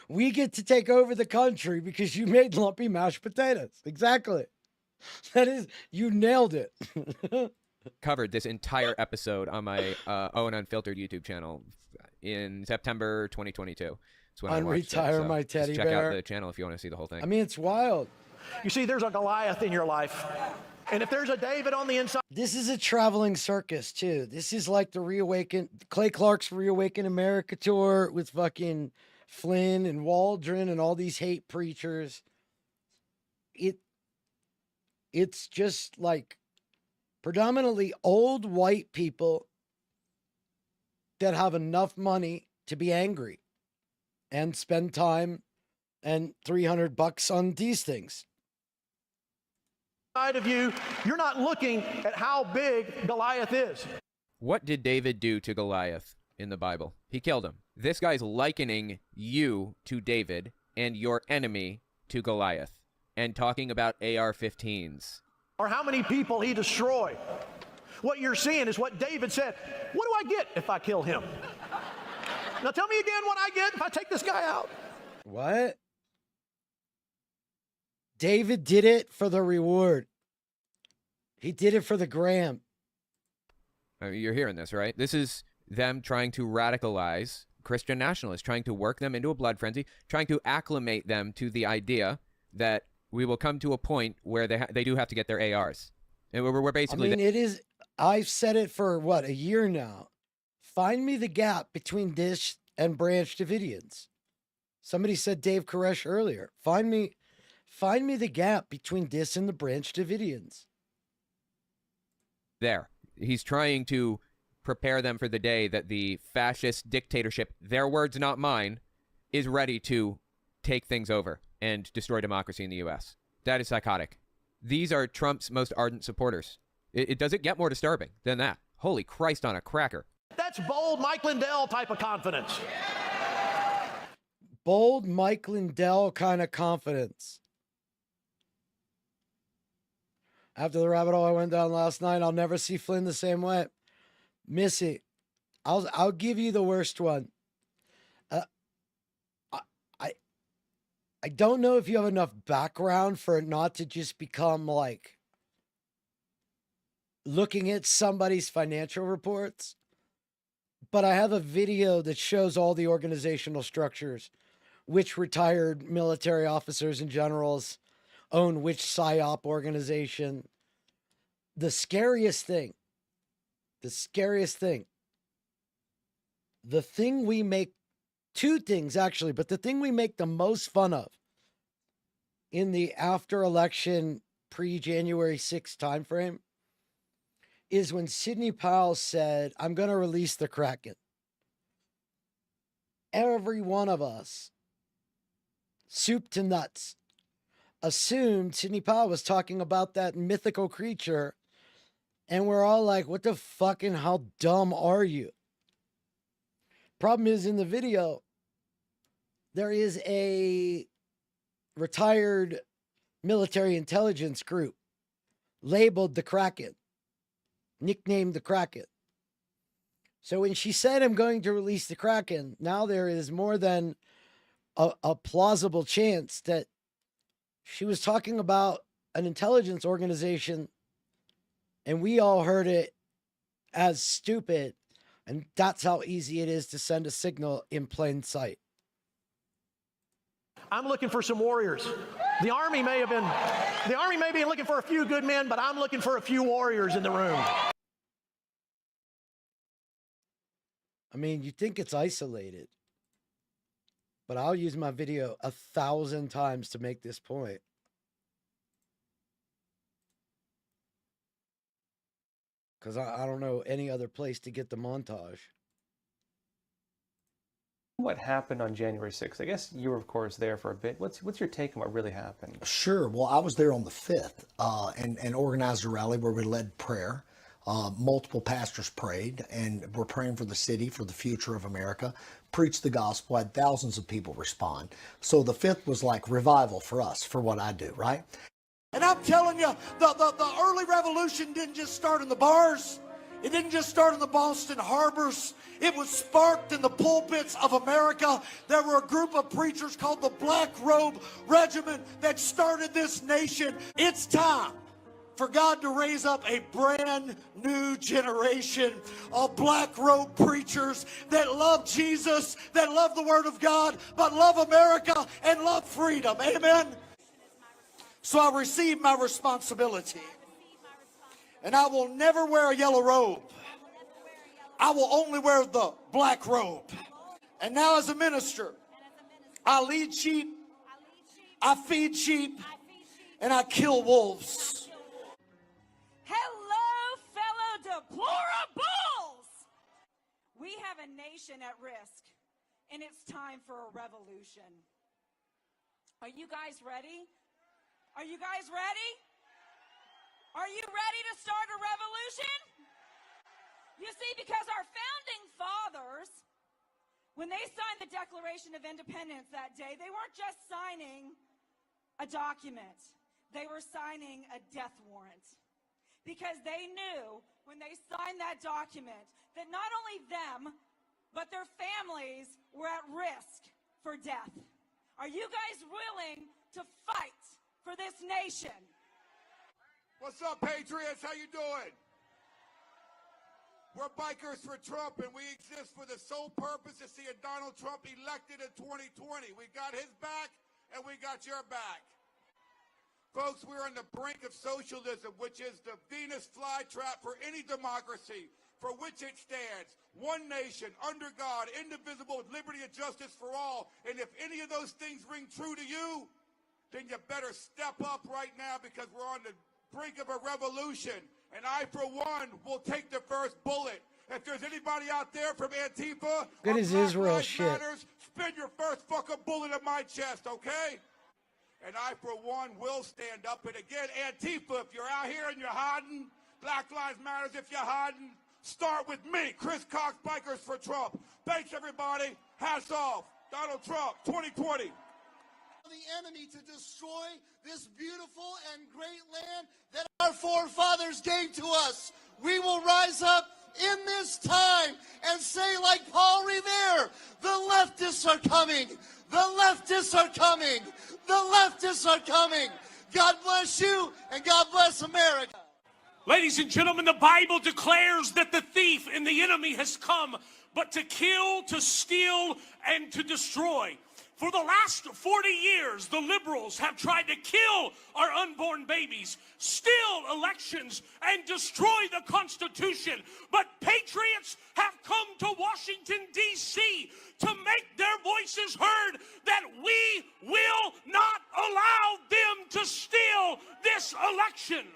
We get to take over the country because you made lumpy mashed potatoes. Exactly. That is, you nailed it. Covered this entire episode on my Owen Unfiltered YouTube channel. in September 2022. That's when I watched Unretire it, my teddy check bear. out the channel if you want to see the whole thing. I mean, it's wild. You see, there's a Goliath in your life. And if there's a David on the inside. This is a traveling circus, too. This is like the Clay Clark's Reawaken America tour with fucking Flynn and Waldron and all these hate preachers. It's just like predominantly old white people that have enough money to be angry and spend time and $300 on these things. Side of you, you're not looking at how big Goliath is. What did David do to Goliath in the Bible? He killed him. This guy's likening you to David and your enemy to Goliath and talking about AR-15s. Or how many people he destroyed. What you're seeing is what David said. What do I get if I kill him? Now tell me again what I get if I take this guy out. What? David did it for the reward. He did it for the gram. You're hearing this, right? This is them trying to radicalize Christian nationalists, trying to work them into a blood frenzy, trying to acclimate them to the idea that we will come to a point where they do have to get their ARs. And we're basically... I mean, it is... I've said it for, what, a year now. Find me the gap between Dish and Branch Davidians. Somebody said Dave Koresh earlier. Find me the gap between Dish and the Branch Davidians. There. He's trying to prepare them for the day that the fascist dictatorship, their words not mine, is ready to take things over and destroy democracy in the U.S. That is psychotic. These are Trump's most ardent supporters. It doesn't get more disturbing than that. Holy Christ on a cracker. That's bold Mike Lindell type of confidence. Bold Mike Lindell kind of confidence. After the rabbit hole I went down last night, I'll never see Flynn the same way. Missy, I'll give you the worst one. I don't know if you have enough background for it not to just become like looking at somebody's financial reports, but I have a video that shows all the organizational structures, which retired military officers and generals own which PSYOP organization. The scariest thing, the thing we make, two things actually, but the thing we make the most fun of in the after-election pre-January 6th timeframe is when Sidney Powell said, I'm going to release the Kraken. Every one of us, soup to nuts, assumed Sidney Powell was talking about that mythical creature, and we're all like, what the fucking, how dumb are you? Problem is, in the video, there is a retired military intelligence group labeled the Kraken, nicknamed the Kraken. So when she said, I'm going to release the Kraken, now there is more than a plausible chance that she was talking about an intelligence organization and we all heard it as stupid. And that's how easy it is to send a signal in plain sight. I'm looking for some warriors. The army may be looking for a few good men, but I'm looking for a few warriors in the room. I mean, you think it's isolated, but I'll use my video 1,000 times to make this point. Because I don't know any other place to get the montage. What happened on January 6th? I guess you were, of course, there for a bit. What's your take on what really happened? Sure. Well, I was there on the 5th and organized a rally where we led prayer. Multiple pastors prayed, and we're praying for the city, for the future of America, preached the gospel, had thousands of people respond. So the 5th was like revival for us, for what I do, right? And I'm telling you, the early revolution didn't just start in the bars. It didn't just start in the Boston harbors. It was sparked in the pulpits of America. There were a group of preachers called the Black Robe Regiment that started this nation. It's time for God to raise up a brand new generation of black robe preachers that love Jesus, that love the Word of God, but love America and love freedom. Amen? So I receive my responsibility. And I will never wear a yellow robe. I will only wear the black robe. And now as a minister, I lead sheep, I feed sheep, and I kill wolves. Hello, fellow deplorables! We have a nation at risk, and it's time for a revolution. Are you guys ready? Are you guys ready? Are you ready to start a revolution? You see, because our founding fathers, when they signed the Declaration of Independence that day, they weren't just signing a document. They were signing a death warrant. Because they knew when they signed that document that not only them, but their families were at risk for death. Are you guys willing to fight for this nation? What's up, Patriots? How you doing? We're Bikers for Trump, and we exist for the sole purpose of seeing Donald Trump elected in 2020. We got his back, and we got your back. Folks, we're on the brink of socialism, which is the Venus flytrap for any democracy, for which it stands. One nation, under God, indivisible, with liberty and justice for all. And if any of those things ring true to you, then you better step up right now, because we're on the brink of a revolution. And I, for one, will take the first bullet. If there's anybody out there from Antifa Good or as Black Israel Lives shit. Matters, spin your first fucking bullet in my chest, okay? And I, for one, will stand up. And again, Antifa, if you're out here and you're hiding, Black Lives Matters, if you're hiding, start with me, Chris Cox, Bikers for Trump. Thanks, everybody. Hats off. Donald Trump, 2020. The enemy to destroy this beautiful and great land that our forefathers gave to us. We will rise up in this time and say, like Paul Revere, the leftists are coming. The leftists are coming. The leftists are coming. God bless you, and God bless America. Ladies and gentlemen, the Bible declares that the thief and the enemy has come but to kill, to steal, and to destroy. For the last 40 years, the liberals have tried to kill our unborn babies, steal elections, and destroy the Constitution. But patriots have come to Washington, D.C. to make their voices heard that we will not allow them to steal this election.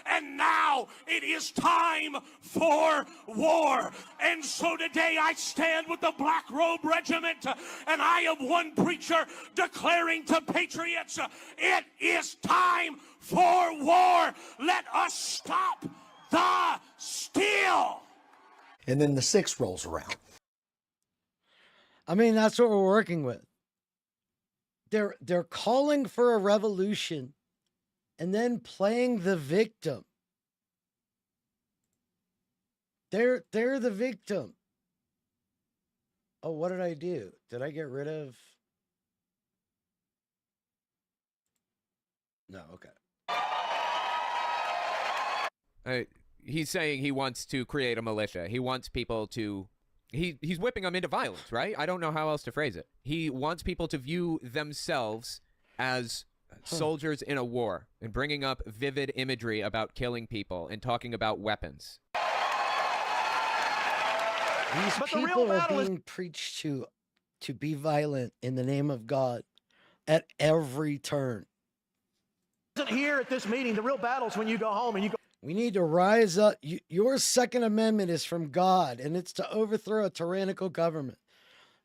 And now it is time for war. And so today I stand with the Black Robe Regiment, and I am one preacher declaring to patriots, it is time for war. Let us stop the steal. And then the 6 rolls around. I mean, that's what we're working with. They're calling for a revolution and then playing the victim. They're the victim. Oh, what did I do? Did I get rid of? No, okay. He's saying he wants to create a militia. He wants people to... He's whipping them into violence, right? I don't know how else to phrase it. He wants people to view themselves as soldiers in a war and bringing up vivid imagery about killing people and talking about weapons. These people are being preached to be violent in the name of God at every turn. Here at this meeting, the real battle is when you go home and you go. We need to rise up. Your Second Amendment is from God, and it's to overthrow a tyrannical government.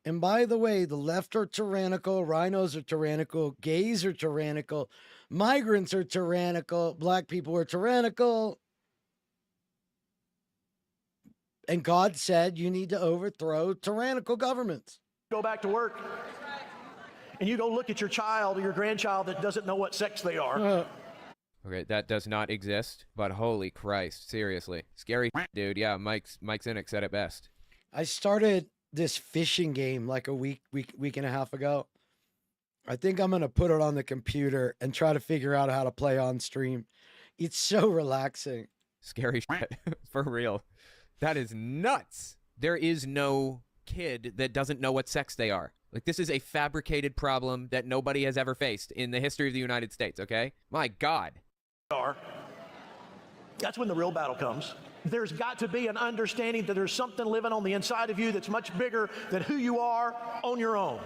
And by the way, the left are tyrannical, rhinos are tyrannical, gays are tyrannical, migrants are tyrannical, black people are tyrannical. And God said you need to overthrow tyrannical governments. Go back to work, and you go look at your child or your grandchild that doesn't know what sex they are. Okay, that does not exist, but holy Christ, seriously. Scary dude. Yeah, Mike Zinnick said it best. I started this fishing game like a week and a half ago. I think I'm going to put it on the computer and try to figure out how to play on stream. It's so relaxing. Scary shit. For real. That is nuts. There is no kid that doesn't know what sex they are. Like, this is a fabricated problem that nobody has ever faced in the history of the United States, okay? My God. That's when the real battle comes. There's got to be an understanding that there's something living on the inside of you that's much bigger than who you are on your own.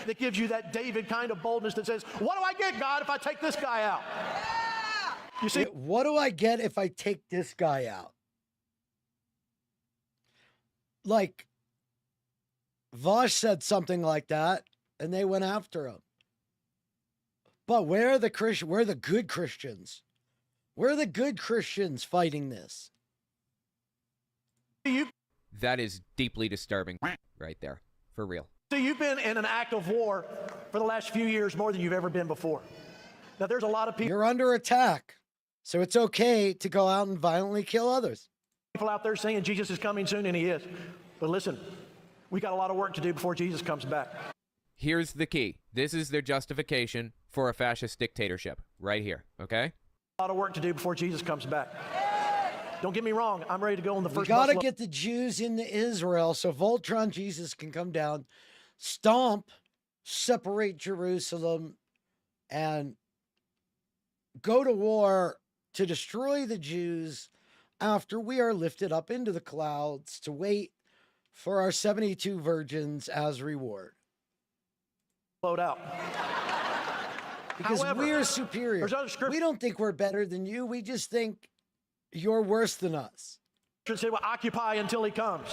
That gives you that David kind of boldness that says, what do I get, God, if I take this guy out? You see, what do I get if I take this guy out? Like, Vosh said something like that, and they went after him. But where are the Christians? Where are the good Christians? Where are the good Christians fighting this? That is deeply disturbing right there, for real. So you've been in an act of war for the last few years more than you've ever been before. Now, there's a lot of people. You're under attack, so it's okay to go out and violently kill others. People out there saying Jesus is coming soon, and he is. But listen, we got a lot of work to do before Jesus comes back. Here's the key. This is their justification for a fascist dictatorship, right here, okay? A lot of work to do before Jesus comes back. Don't get me wrong, I'm ready to go on the first We got to bus get the Jews into Israel so Voltron Jesus can come down, stomp, separate Jerusalem, and go to war to destroy the Jews after we are lifted up into the clouds to wait for our 72 virgins as reward. Load out. Because However, we're superior. there's other scriptures. We don't think we're better than you. We just think you're worse than us. Say, well, occupy until he comes.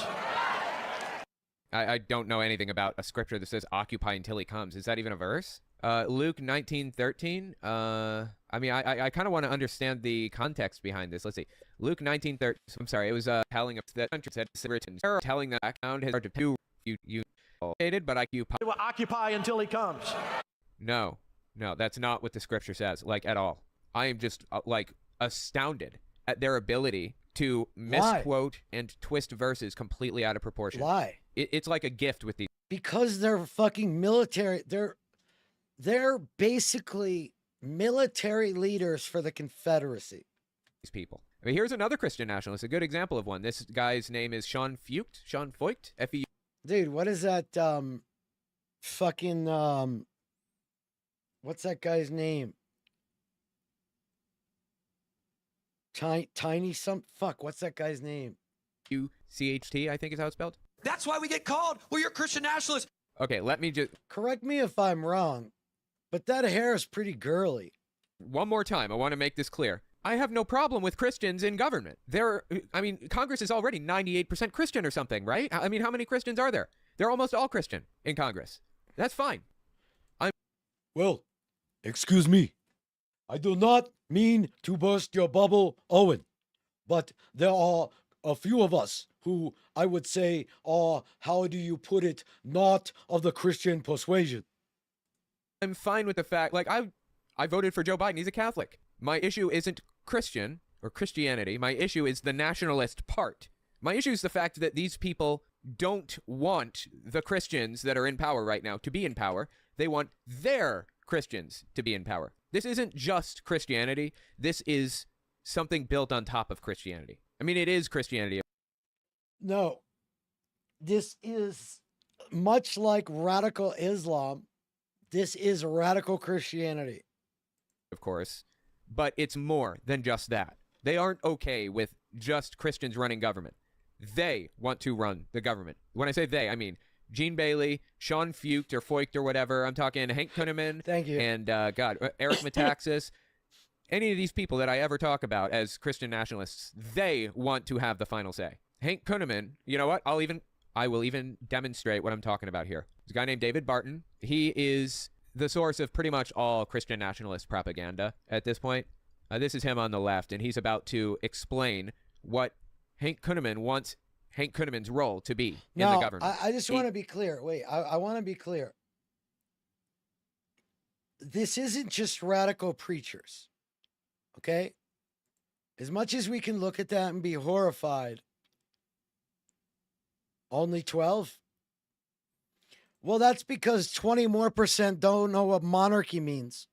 I don't know anything about a scripture that says occupy until he comes. Is that even a verse? Luke 19:13. I mean, I kind of want to understand the context behind this. Let's see. Luke 19:13. I'm sorry. It was telling us that country said written, telling that account has to do you but occupy. Well, occupy until he comes. No, that's not what the scripture says. Like, at all. I am just like astounded at their ability to misquote and twist verses completely out of proportion. Why? It's like a gift with these. Because they're fucking military. They're basically military leaders for the Confederacy. These people. I mean, here's another Christian nationalist, a good example of one. This guy's name is Sean Feucht. Sean Feucht. F-E. Dude, what is that? Fucking what's that guy's name? Tiny some fuck. What's that guy's name? U-C-H-T, I think is how it's spelled. That's why we get called. Well, you're Christian nationalists. Okay, let me just correct me if I'm wrong, but that hair is pretty girly. One more time, I want to make this clear. I have no problem with Christians in government. Congress is already 98% Christian or something, right? I mean, how many Christians are there? They're almost all Christian in Congress. That's fine. Well, excuse me. I do not mean to burst your bubble, Owen, but there are a few of us who I would say are, how do you put it, not of the Christian persuasion. I'm fine with the fact, like, I voted for Joe Biden. He's a Catholic. My issue isn't Christian or Christianity. My issue is the nationalist part. My issue is the fact that these people don't want the Christians that are in power right now to be in power. They want their Christians to be in power. This isn't just Christianity. This is something built on top of Christianity. I mean, it is Christianity. No, this is much like radical Islam. This is radical Christianity. Of course, but it's more than just that. They aren't okay with just Christians running government. They want to run the government. When I say they, I mean Gene Bailey, Sean Feucht or Feucht or whatever. I'm talking Hank Kunneman. Thank you. And Eric Metaxas. Any of these people that I ever talk about as Christian nationalists, they want to have the final say. Hank Kunneman, you know what? I will even demonstrate what I'm talking about here. There's a guy named David Barton. He is the source of pretty much all Christian nationalist propaganda at this point. This is him on the left, and he's about to explain what Hank Kunneman wants Hank Kunneman's role to be in the government. I just want to be clear. Wait, I want to be clear. This isn't just radical preachers, okay? As much as we can look at that and be horrified, only 12? Well, that's because 20% more don't know what monarchy means.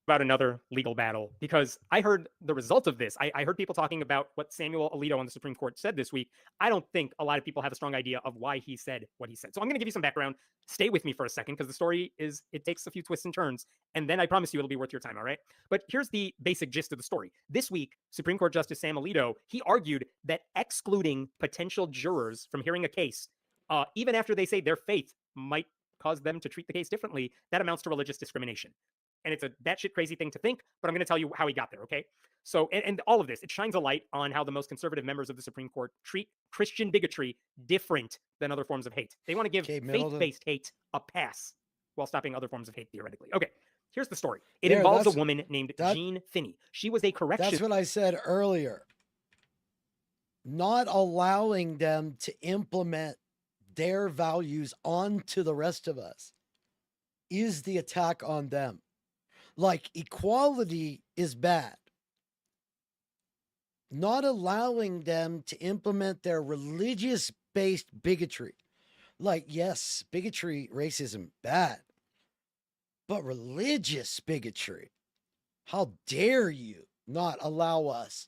about another legal battle, because I heard the result of this. I heard people talking about what Samuel Alito on the Supreme Court said this week. I don't think a lot of people have a strong idea of why he said what he said. So I'm going to give you some background. Stay with me for a second, because the story it takes a few twists and turns, and then I promise you it'll be worth your time, all right? But here's the basic gist of the story. This week, Supreme Court Justice Sam Alito, he argued that excluding potential jurors from hearing a case, even after they say their faith might cause them to treat the case differently, that amounts to religious discrimination. And it's a batshit crazy thing to think, but I'm going to tell you how he got there, okay? So, and all of this, it shines a light on how the most conservative members of the Supreme Court treat Christian bigotry different than other forms of hate. They want to give faith-based hate a pass while stopping other forms of hate, theoretically. Okay, here's the story. It involves a woman named Jean Finney. She was a correction... That's what I said earlier. Not allowing them to implement their values onto the rest of us is the attack on them. Like, equality is bad. Not allowing them to implement their religious-based bigotry. Like, yes, bigotry, racism, bad. But religious bigotry, how dare you not allow us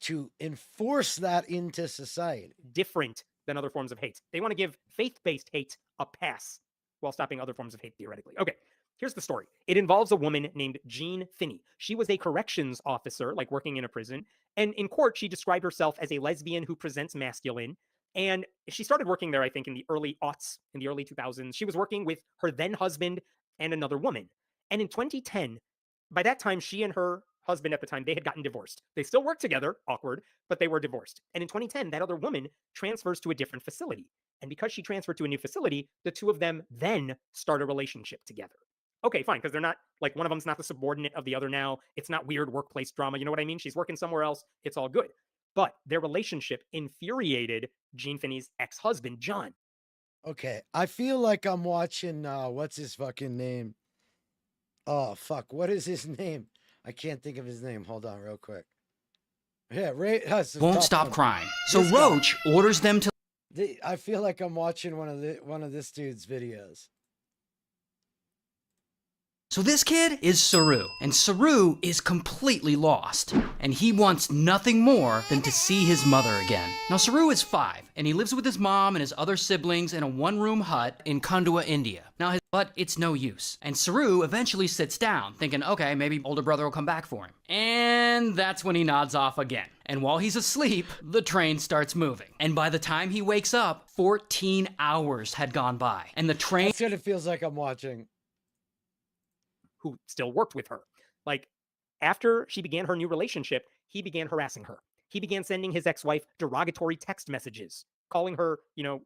to enforce that into society? Different than other forms of hate. They want to give faith-based hate a pass while stopping other forms of hate, theoretically. Okay. Here's the story. It involves a woman named Jean Finney. She was a corrections officer, like working in a prison. And in court, she described herself as a lesbian who presents masculine. And she started working there, I think, in the early aughts, in the early 2000s. She was working with her then husband and another woman. And in 2010, by that time, she and her husband at the time, they had gotten divorced. They still worked together, awkward, but they were divorced. And in 2010, that other woman transfers to a different facility. And because she transferred to a new facility, the two of them then start a relationship together. Okay, fine, because they're not, like, one of them's not the subordinate of the other now. It's not weird workplace drama. You know what I mean? She's working somewhere else. It's all good. But their relationship infuriated Jean Finney's ex-husband, John. Okay, I feel like I'm watching, what's his fucking name? Oh, fuck, what is his name? I can't think of his name. Hold on real quick. Yeah, Ray won't stop crying. So Roach orders them to... I feel like I'm watching one of this dude's videos. So this kid is Saru, and Saru is completely lost, and he wants nothing more than to see his mother again. Now Saru is 5, and he lives with his mom and his other siblings in a one-room hut in Kandua, India. But it's no use, and Saru eventually sits down, thinking, okay, maybe older brother will come back for him. And that's when he nods off again. And while he's asleep, the train starts moving. And by the time he wakes up, 14 hours had gone by, and the train... That's what it feels like I'm watching. Who still worked with her. Like, after she began her new relationship, he began harassing her. He began sending his ex-wife derogatory text messages, calling her,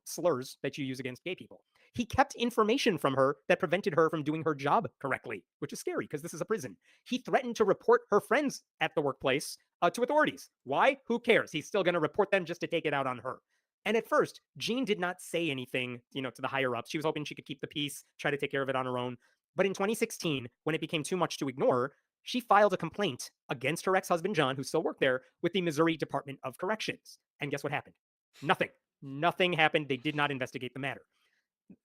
slurs that you use against gay people. He kept information from her that prevented her from doing her job correctly, which is scary because this is a prison. He threatened to report her friends at the workplace to authorities. Why? Who cares? He's still going to report them just to take it out on her. And at first, Jean did not say anything, to the higher ups. She was hoping she could keep the peace, try to take care of it on her own. But in 2016, when it became too much to ignore, she filed a complaint against her ex-husband, John, who still worked there, with the Missouri Department of Corrections. And guess what happened? Nothing. Nothing happened. They did not investigate the matter.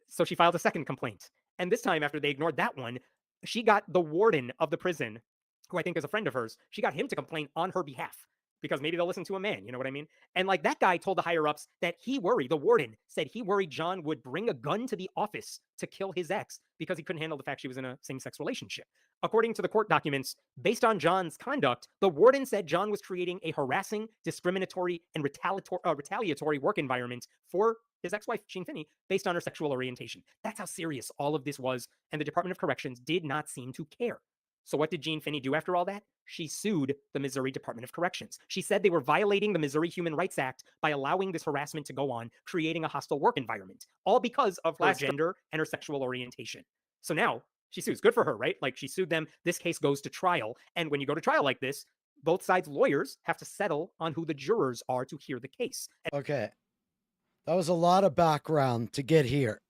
So she filed a second complaint. And this time, after they ignored that one, she got the warden of the prison, who I think is a friend of hers, she got him to complain on her behalf. Because maybe they'll listen to a man, you know what I mean? And like that guy told the higher ups that the warden said he worried John would bring a gun to the office to kill his ex because he couldn't handle the fact she was in a same-sex relationship. According to the court documents, based on John's conduct, the warden said John was creating a harassing, discriminatory, and retaliatory work environment for his ex-wife, Jean Finney, based on her sexual orientation. That's how serious all of this was, and the Department of Corrections did not seem to care. So what did Jean Finney do after all that? She sued the Missouri Department of Corrections. She said they were violating the Missouri Human Rights Act by allowing this harassment to go on, creating a hostile work environment, all because of her gender and her sexual orientation. So now she sues. Good for her, right? Like, she sued them. This case goes to trial. And when you go to trial like this, both sides' lawyers have to settle on who the jurors are to hear the case. Okay. That was a lot of background to get here.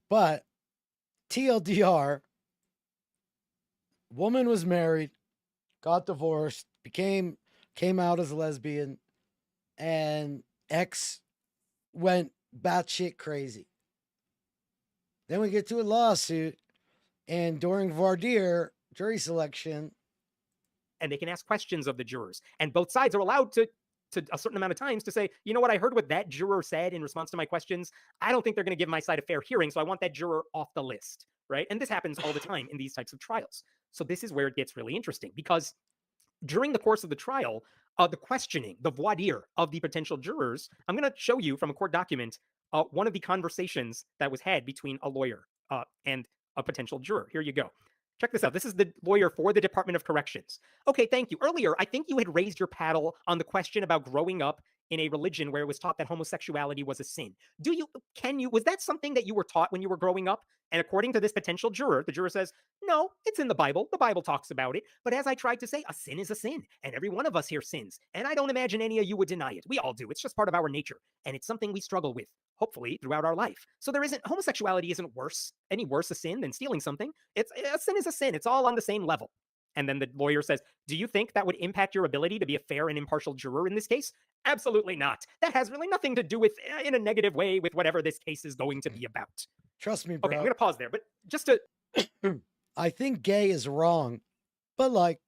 But TLDR, woman was married, got divorced, came out as a lesbian, and ex went batshit crazy. Then we get to a lawsuit And during voir dire, jury selection, and they can ask questions of the jurors. And both sides are allowed to a certain amount of times to say, you know what, I heard what that juror said in response to my questions. I don't think they're going to give my side a fair hearing, so I want that juror off the list, right? And this happens all the time in these types of trials. So this is where it gets really interesting, because during the course of the trial, the questioning, the voir dire of the potential jurors, I'm going to show you from a court document one of the conversations that was had between a lawyer and a potential juror. Here you go. Check this out. This is the lawyer for the Department of Corrections. Okay, thank you. Earlier, I think you had raised your paddle on the question about growing up in a religion where it was taught that homosexuality was a sin. Was that something that you were taught when you were growing up? And according to this potential juror, the juror says, no, it's in the Bible. The Bible talks about it. But as I tried to say, a sin is a sin. And every one of us here sins. And I don't imagine any of you would deny it. We all do. It's just part of our nature. And it's something we struggle with, hopefully, throughout our life. So homosexuality isn't any worse a sin than stealing something. A sin is a sin. It's all on the same level. And then the lawyer says, do you think that would impact your ability to be a fair and impartial juror in this case? Absolutely not. That has really nothing to do with, in a negative way, with whatever this case is going to be about. Trust me, bro. Okay, I'm going to pause there, but just to... I think gay is wrong, but like,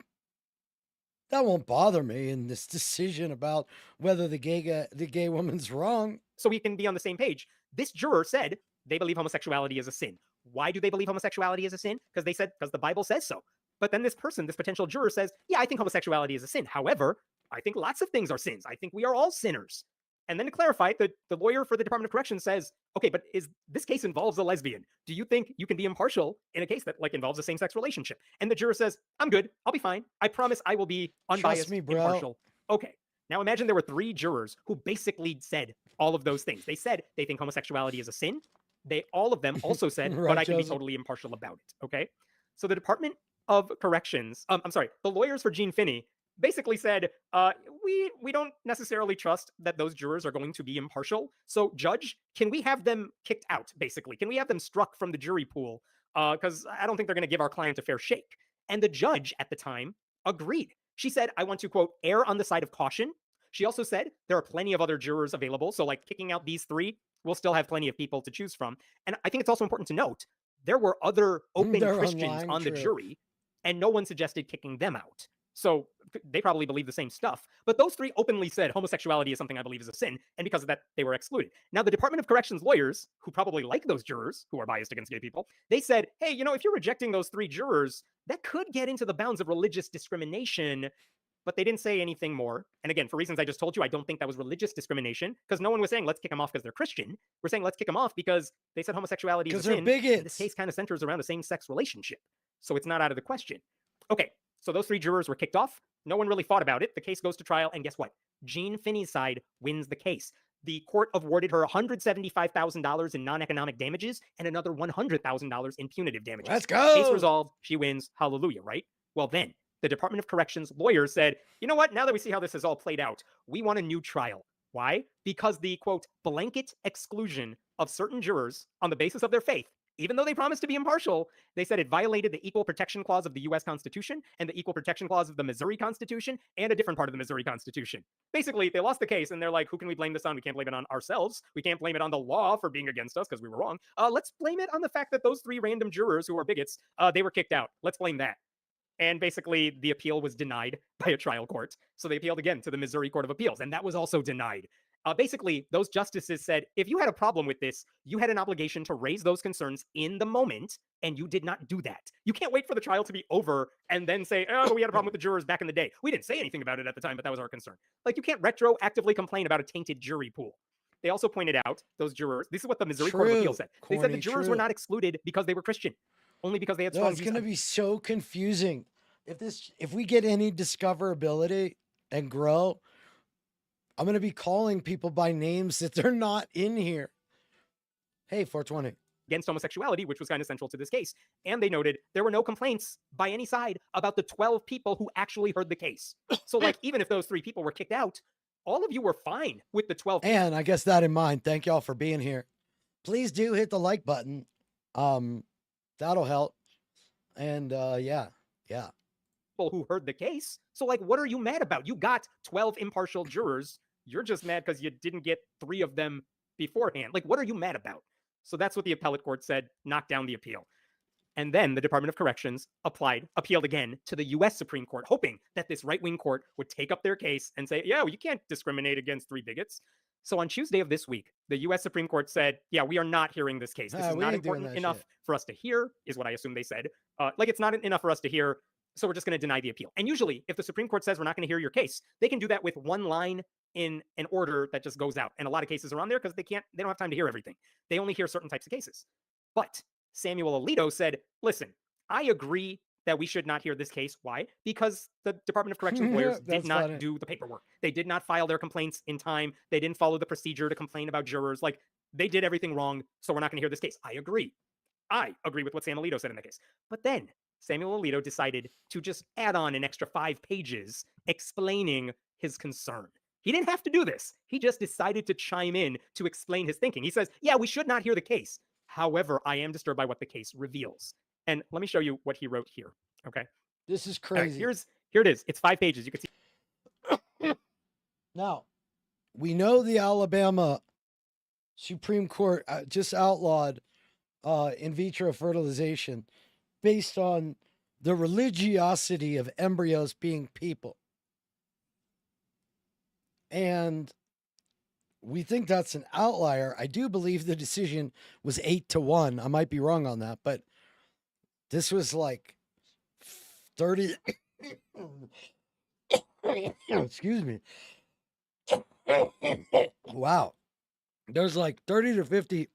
that won't bother me in this decision about whether the gay woman's wrong. So we can be on the same page. This juror said they believe homosexuality is a sin. Why do they believe homosexuality is a sin? Because the Bible says so. But then this potential juror says, yeah, I think homosexuality is a sin. However, I think lots of things are sins. I think we are all sinners. And then to clarify, the lawyer for the Department of Corrections says, okay, but this case involves a lesbian. Do you think you can be impartial in a case that involves a same-sex relationship? And the juror says, I'm good. I'll be fine. I promise I will be unbiased, impartial. Okay. Now imagine there were 3 jurors who basically said all of those things. They said they think homosexuality is a sin. All of them also said, right, but I can be totally impartial about it. Okay. So the Department of Corrections, the lawyers for Gene Finney basically said, we don't necessarily trust that those jurors are going to be impartial. So judge, can we have them kicked out, basically? Can we have them struck from the jury pool? Because I don't think they're going to give our client a fair shake. And the judge at the time agreed. She said, I want to, quote, err on the side of caution. She also said there are plenty of other jurors available. So kicking out these 3, we'll still have plenty of people to choose from. And I think it's also important to note, there were other open Christians on the jury, and no one suggested kicking them out. So they probably believe the same stuff. But those 3 openly said homosexuality is something I believe is a sin. And because of that, they were excluded. Now, the Department of Corrections lawyers, who probably like those jurors who are biased against gay people, they said, hey, if you're rejecting those 3 jurors, that could get into the bounds of religious discrimination. But they didn't say anything more. And again, for reasons I just told you, I don't think that was religious discrimination, because no one was saying, let's kick them off because they're Christian. We're saying, let's kick them off because they said homosexuality is a sin. Bigots. This case kind of centers around a same-sex relationship. So it's not out of the question. Okay. So those 3 jurors were kicked off. No one really thought about it. The case goes to trial, and guess what? Gene Finney's side wins the case. The court awarded her $175,000 in non-economic damages and another $100,000 in punitive damages. Let's go! Case resolved. She wins. Hallelujah, right? Well, then, the Department of Corrections lawyers said, you know what? Now that we see how this has all played out, we want a new trial. Why? Because the, quote, blanket exclusion of certain jurors on the basis of their faith, even though they promised to be impartial, they said it violated the Equal Protection Clause of the U.S. Constitution and the Equal Protection Clause of the Missouri Constitution and a different part of the Missouri Constitution. Basically, they lost the case, and they're like, who can we blame this on? We can't blame it on ourselves. We can't blame it on the law for being against us because we were wrong. Let's blame it on the fact that those 3 random jurors who are bigots, they were kicked out. Let's blame that. And basically, the appeal was denied by a trial court. So they appealed again to the Missouri Court of Appeals, and that was also denied. Basically, those justices said, if you had a problem with this, you had an obligation to raise those concerns in the moment, and you did not do that. You can't wait for the trial to be over and then say, oh, we had a problem with the jurors back in the day. We didn't say anything about it at the time, but that was our concern. You can't retroactively complain about a tainted jury pool. They also pointed out, those jurors, this is what the Missouri Court of Appeals said. They said the jurors were not excluded because they were Christian, only because they had strong views. It's going to be so confusing. If we get any discoverability and grow, I'm going to be calling people by names that they're not in here. Hey, 420. Against homosexuality, which was kind of central to this case. And they noted there were no complaints by any side about the 12 people who actually heard the case. So even if those 3 people were kicked out, all of you were fine with the 12 people. And I guess that in mind, thank y'all for being here. Please do hit the like button. That'll help. And yeah. People who heard the case. So what are you mad about? You got 12 impartial jurors. You're just mad because you didn't get 3 of them beforehand. What are you mad about? So that's what the appellate court said, knocked down the appeal. And then the Department of Corrections appealed again to the US Supreme Court, hoping that this right-wing court would take up their case and say, yeah, well, you can't discriminate against 3 bigots. So on Tuesday of this week, the US Supreme Court said, yeah, we are not hearing this case. This is not important enough for us to hear, is what I assume they said. Like, it's not enough for us to hear, so we're just going to deny the appeal. And usually, if the Supreme Court says we're not going to hear your case, they can do that with one line in an order that just goes out. And a lot of cases are on there because they don't have time to hear everything. They only hear certain types of cases. But Samuel Alito said, listen, I agree that we should not hear this case. Why? Because the Department of Corrections lawyers did not do the paperwork. They did not file their complaints in time. They didn't follow the procedure to complain about jurors. Like, they did everything wrong, so we're not going to hear this case. I agree with what Sam Alito said in that case. But then Samuel Alito decided to just add on an extra 5 pages explaining his concern. He didn't have to do this. He just decided to chime in to explain his thinking. He says, yeah, we should not hear the case. However, I am disturbed by what the case reveals. And let me show you what he wrote here. Okay. This is crazy. Right, here it is. It's 5 pages. You can see. Now, we know the Alabama Supreme Court just outlawed in vitro fertilization based on the religiosity of embryos being people. And we think that's an outlier. I do believe the decision was 8-1. I might be wrong on that, but this was like 30. Excuse me. Wow. There's like 30 to 50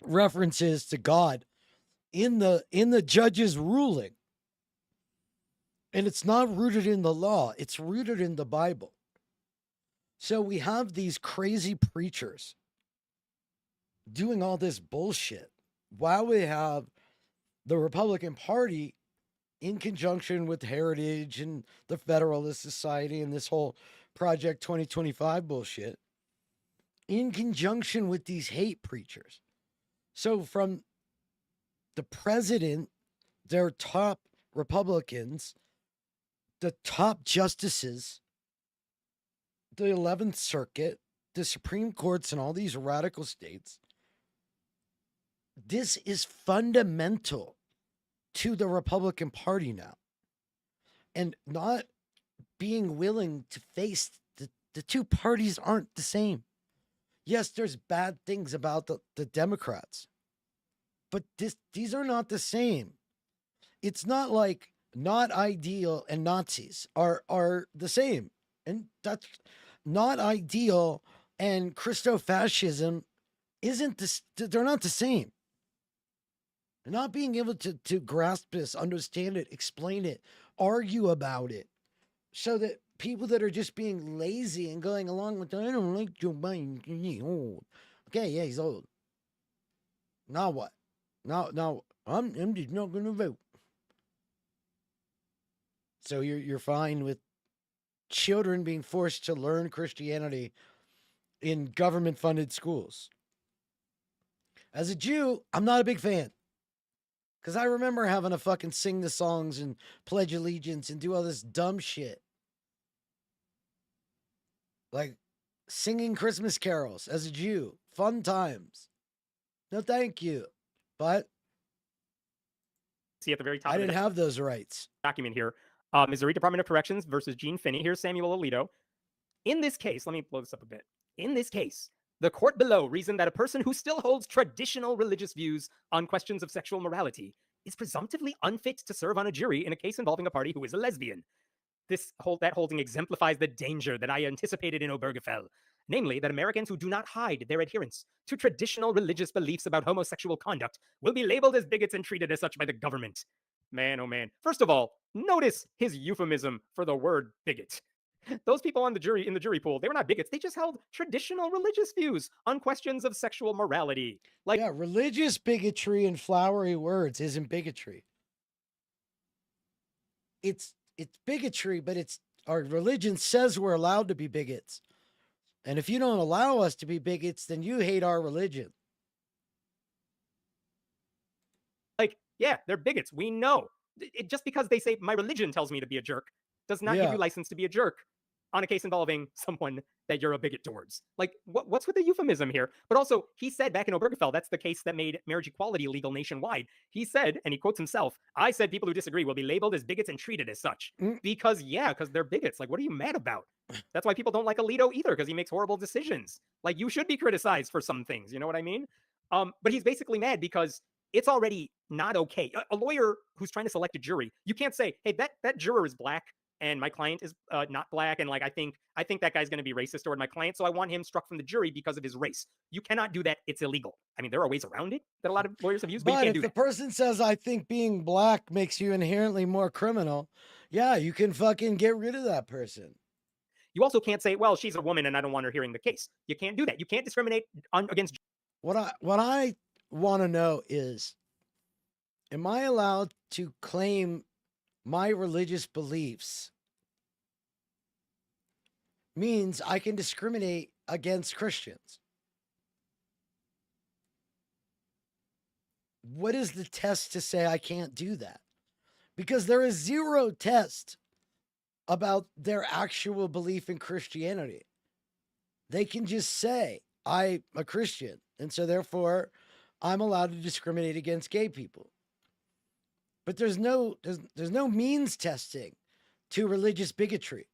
references to God in the judge's ruling. And it's not rooted in the law. It's rooted in the Bible. So we have these crazy preachers doing all this bullshit while we have the Republican Party in conjunction with Heritage and the Federalist Society and this whole Project 2025 bullshit in conjunction with these hate preachers. So from the president, their top Republicans, the top justices, the 11th Circuit, the Supreme Courts in all these radical states, this is fundamental to the Republican Party now. And not being willing to face the two parties aren't the same. Yes, there's bad things about the Democrats, but these are not the same. It's not like not ideal and Nazis are the same. And that's not ideal and Christofascism isn't this, they're not the same. Not being able to grasp this, understand it, explain it, argue about it, so that people that are just being lazy and going along with, I don't like Joe Biden, he's old. Okay, yeah, he's old. Now what? Now I'm just not going to vote. So you're fine with children being forced to learn Christianity in government-funded schools. As a Jew, I'm not a big fan. Because I remember having to fucking sing the songs and pledge allegiance and do all this dumb shit. Like singing Christmas carols as a Jew. Fun times. No, thank you. But see at the very top I didn't have those rights. Document here. Missouri Department of Corrections versus Gene Finney. Here's Samuel Alito. In this case, let me blow this up a bit. In this case, the court below reasoned that a person who still holds traditional religious views on questions of sexual morality is presumptively unfit to serve on a jury in a case involving a party who is a lesbian. That holding exemplifies the danger that I anticipated in Obergefell, namely that Americans who do not hide their adherence to traditional religious beliefs about homosexual conduct will be labeled as bigots and treated as such by the government. Man, oh man. First of all, notice his euphemism for the word bigot. Those people in the jury pool, they were not bigots. They just held traditional religious views on questions of sexual morality. Like, yeah, religious bigotry and flowery words isn't bigotry. It's bigotry, but our religion says we're allowed to be bigots. And if you don't allow us to be bigots, then you hate our religion. Like, yeah, they're bigots. We know. Just because they say my religion tells me to be a jerk does not give you license to be a jerk on a case involving someone that you're a bigot towards. Like, what's with the euphemism here? But also, he said back in Obergefell, that's the case that made marriage equality illegal nationwide. He said, and he quotes himself, I said people who disagree will be labeled as bigots and treated as such. Because they're bigots. Like, what are you mad about? That's why people don't like Alito either, because he makes horrible decisions. Like, you should be criticized for some things. You know what I mean? But he's basically mad because it's already not okay. A lawyer who's trying to select a jury, you can't say, hey, that juror is black and my client is not black, and like I think that guy's going to be racist toward my client, so I want him struck from the jury because of his race. You cannot do that. It's illegal. I mean, there are ways around it that a lot of lawyers have used, but you can't do that. If the person says, I think being black makes you inherently more criminal, yeah, you can fucking get rid of that person. You also can't say, well, she's a woman and I don't want her hearing the case. You can't do that. You can't discriminate against. What I want to know is, am I allowed to claim my religious beliefs means I can discriminate against Christians? What is the test to say I can't do that? Because there is zero test about their actual belief in Christianity. They can just say, I'm a Christian, and so therefore I'm allowed to discriminate against gay people. But there's no means testing to religious bigotry.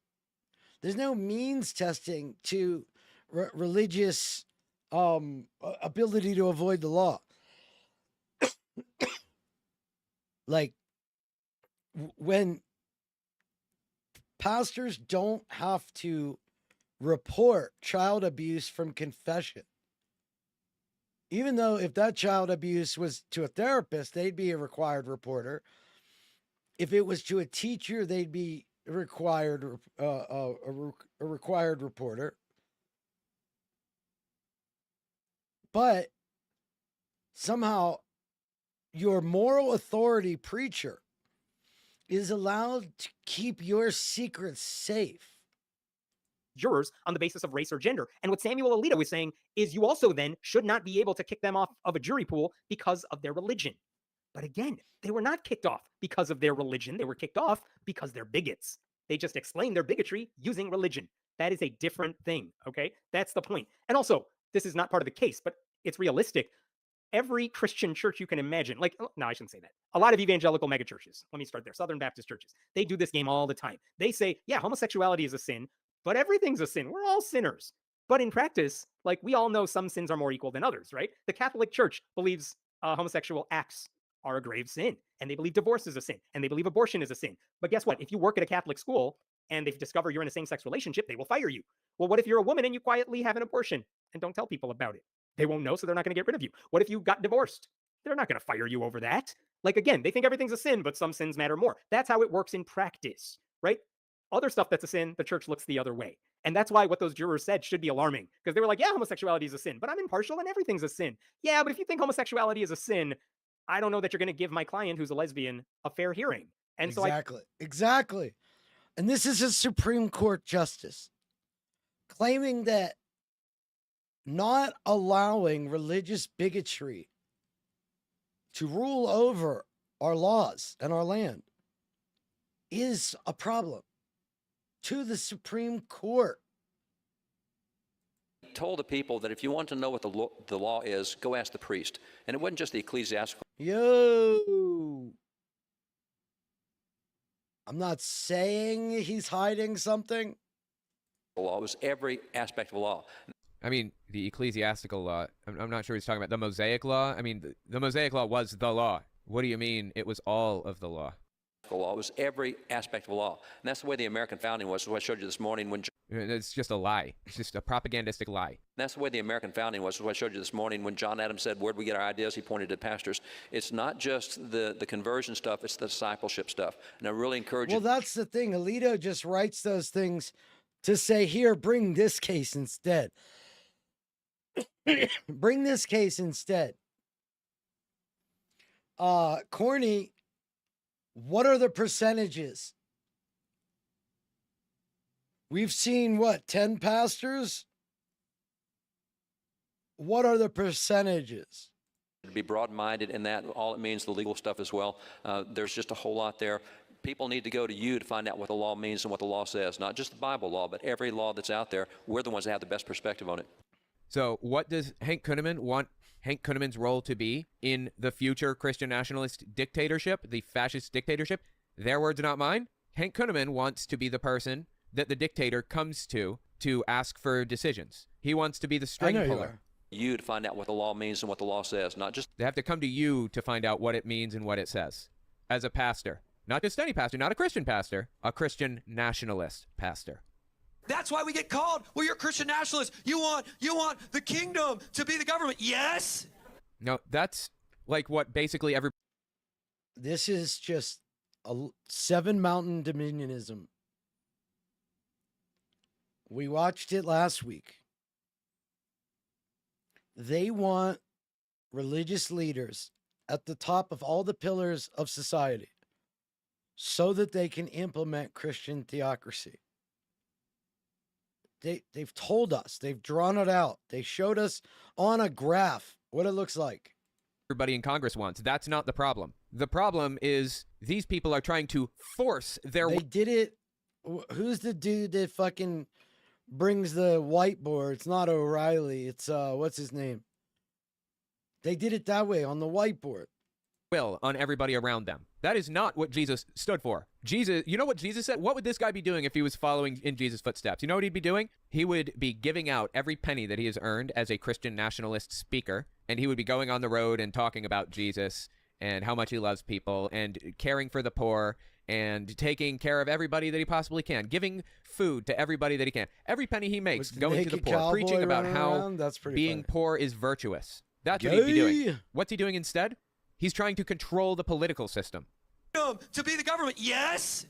There's no means testing to religious ability to avoid the law. Like, when pastors don't have to report child abuse from confession, even though if that child abuse was to a therapist, they'd be a required reporter. If it was to a teacher, they'd be required a required reporter. But somehow your moral authority preacher is allowed to keep your secrets safe. Jurors on the basis of race or gender. And what Samuel Alito is saying is you also then should not be able to kick them off of a jury pool because of their religion. But again, they were not kicked off because of their religion. They were kicked off because they're bigots. They just explained their bigotry using religion. That is a different thing, okay? That's the point. And also, this is not part of the case, but it's realistic. Every Christian church you can imagine, like, no, I shouldn't say that. A lot of evangelical megachurches, let me start there, Southern Baptist churches, they do this game all the time. They say, yeah, homosexuality is a sin, but everything's a sin. We're all sinners. But in practice, like, we all know some sins are more equal than others, right? The Catholic Church believes homosexual acts are a grave sin, and they believe divorce is a sin, and they believe abortion is a sin. But guess what? If you work at a Catholic school and they discover you're in a same-sex relationship, they will fire you. Well, what if you're a woman and you quietly have an abortion and don't tell people about it? They won't know, so they're not going to get rid of you. What if you got divorced? They're not going to fire you over that. Like, again, they think everything's a sin, but some sins matter more. That's how it works in practice, right? Other stuff that's a sin, the church looks the other way. And that's why what those jurors said should be alarming, because they were like, yeah, homosexuality is a sin, but I'm impartial and everything's a sin. Yeah, but if you think homosexuality is a sin, I don't know that you're going to give my client who's a lesbian a fair hearing. And Exactly. And this is a Supreme Court justice claiming that not allowing religious bigotry to rule over our laws and our land is a problem to the Supreme Court. Told the people that if you want to know what the law is, go ask the priest. And it wasn't just the ecclesiastical. Yo, I'm not saying he's hiding something. The law was every aspect of law. I mean, the ecclesiastical law, I'm not sure he's talking about the Mosaic law. I mean, the Mosaic law was the law. What do you mean it was all of the law? The law was every aspect of law. And that's the way the American founding was. What I showed you this morning when... It's just a lie. It's just a propagandistic lie. And that's the way the American founding was. What I showed you this morning when John Adams said, where'd we get our ideas? He pointed to pastors. It's not just the conversion stuff, it's the discipleship stuff. And I really encourage you... Well, that's the thing. Alito just writes those things to say, here, bring this case instead. Bring this case instead. Corny, what are the percentages? We've seen, what, 10 pastors? What are the percentages? Be broad-minded in that. All it means, the legal stuff as well. There's just a whole lot there. People need to go to you to find out what the law means and what the law says, not just the Bible law, but every law that's out there. We're the ones that have the best perspective on it. So what does Hank Kunneman want Hank Kunneman's role to be in the future Christian nationalist dictatorship, the fascist dictatorship? Their words, not mine. Hank Kunneman wants to be the person that the dictator comes to ask for decisions. He wants to be the string puller. You to find out what the law means and what the law says, not just... They have to come to you to find out what it means and what it says. As a pastor. Not just any pastor, not a Christian pastor, a Christian nationalist pastor. That's why we get called. Well, you're a Christian nationalist. You want the kingdom to be the government. Yes. No, that's like what basically every... This is just a Seven Mountain Dominionism. We watched it last week. They want religious leaders at the top of all the pillars of society so that they can implement Christian theocracy. They've told us, they've drawn it out. They showed us on a graph what it looks like. Everybody in Congress wants. That's not the problem. The problem is these people are trying to force their... They did it. Who's the dude that fucking brings the whiteboard? It's not O'Reilly. It's, what's his name? They did it that way on the whiteboard. Will on everybody around them. That is not what Jesus stood for. Jesus, you know what Jesus said? What would this guy be doing if he was following in Jesus' footsteps? You know what he'd be doing? He would be giving out every penny that he has earned as a Christian nationalist speaker, and he would be going on the road and talking about Jesus and how much he loves people and caring for the poor and taking care of everybody that he possibly can, giving food to everybody that he can. Every penny he makes going to the poor, preaching about how being poor is virtuous. That's what he'd be doing. What's he doing instead? He's trying to control the political system. To be the government, yes.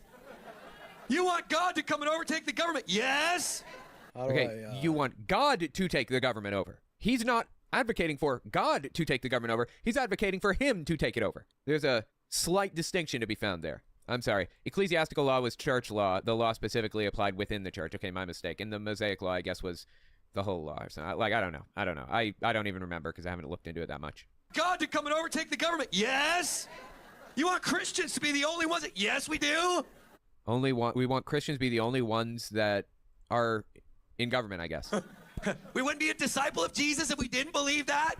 You want God to come and overtake the government, yes. Okay, you want God to take the government over. He's not advocating for God to take the government over. He's advocating for him to take it over. There's a slight distinction to be found there. I'm sorry. Ecclesiastical law was church law. The law specifically applied within the church. Okay, my mistake. And the Mosaic law, I guess, was the whole law or something. Like, I don't know. I don't even remember because I haven't looked into it that much. God to come and overtake the government, yes. You want Christians to be the only ones that... Yes, we do. We want Christians to be the only ones that are in government, I guess. We wouldn't be a disciple of Jesus if we didn't believe that.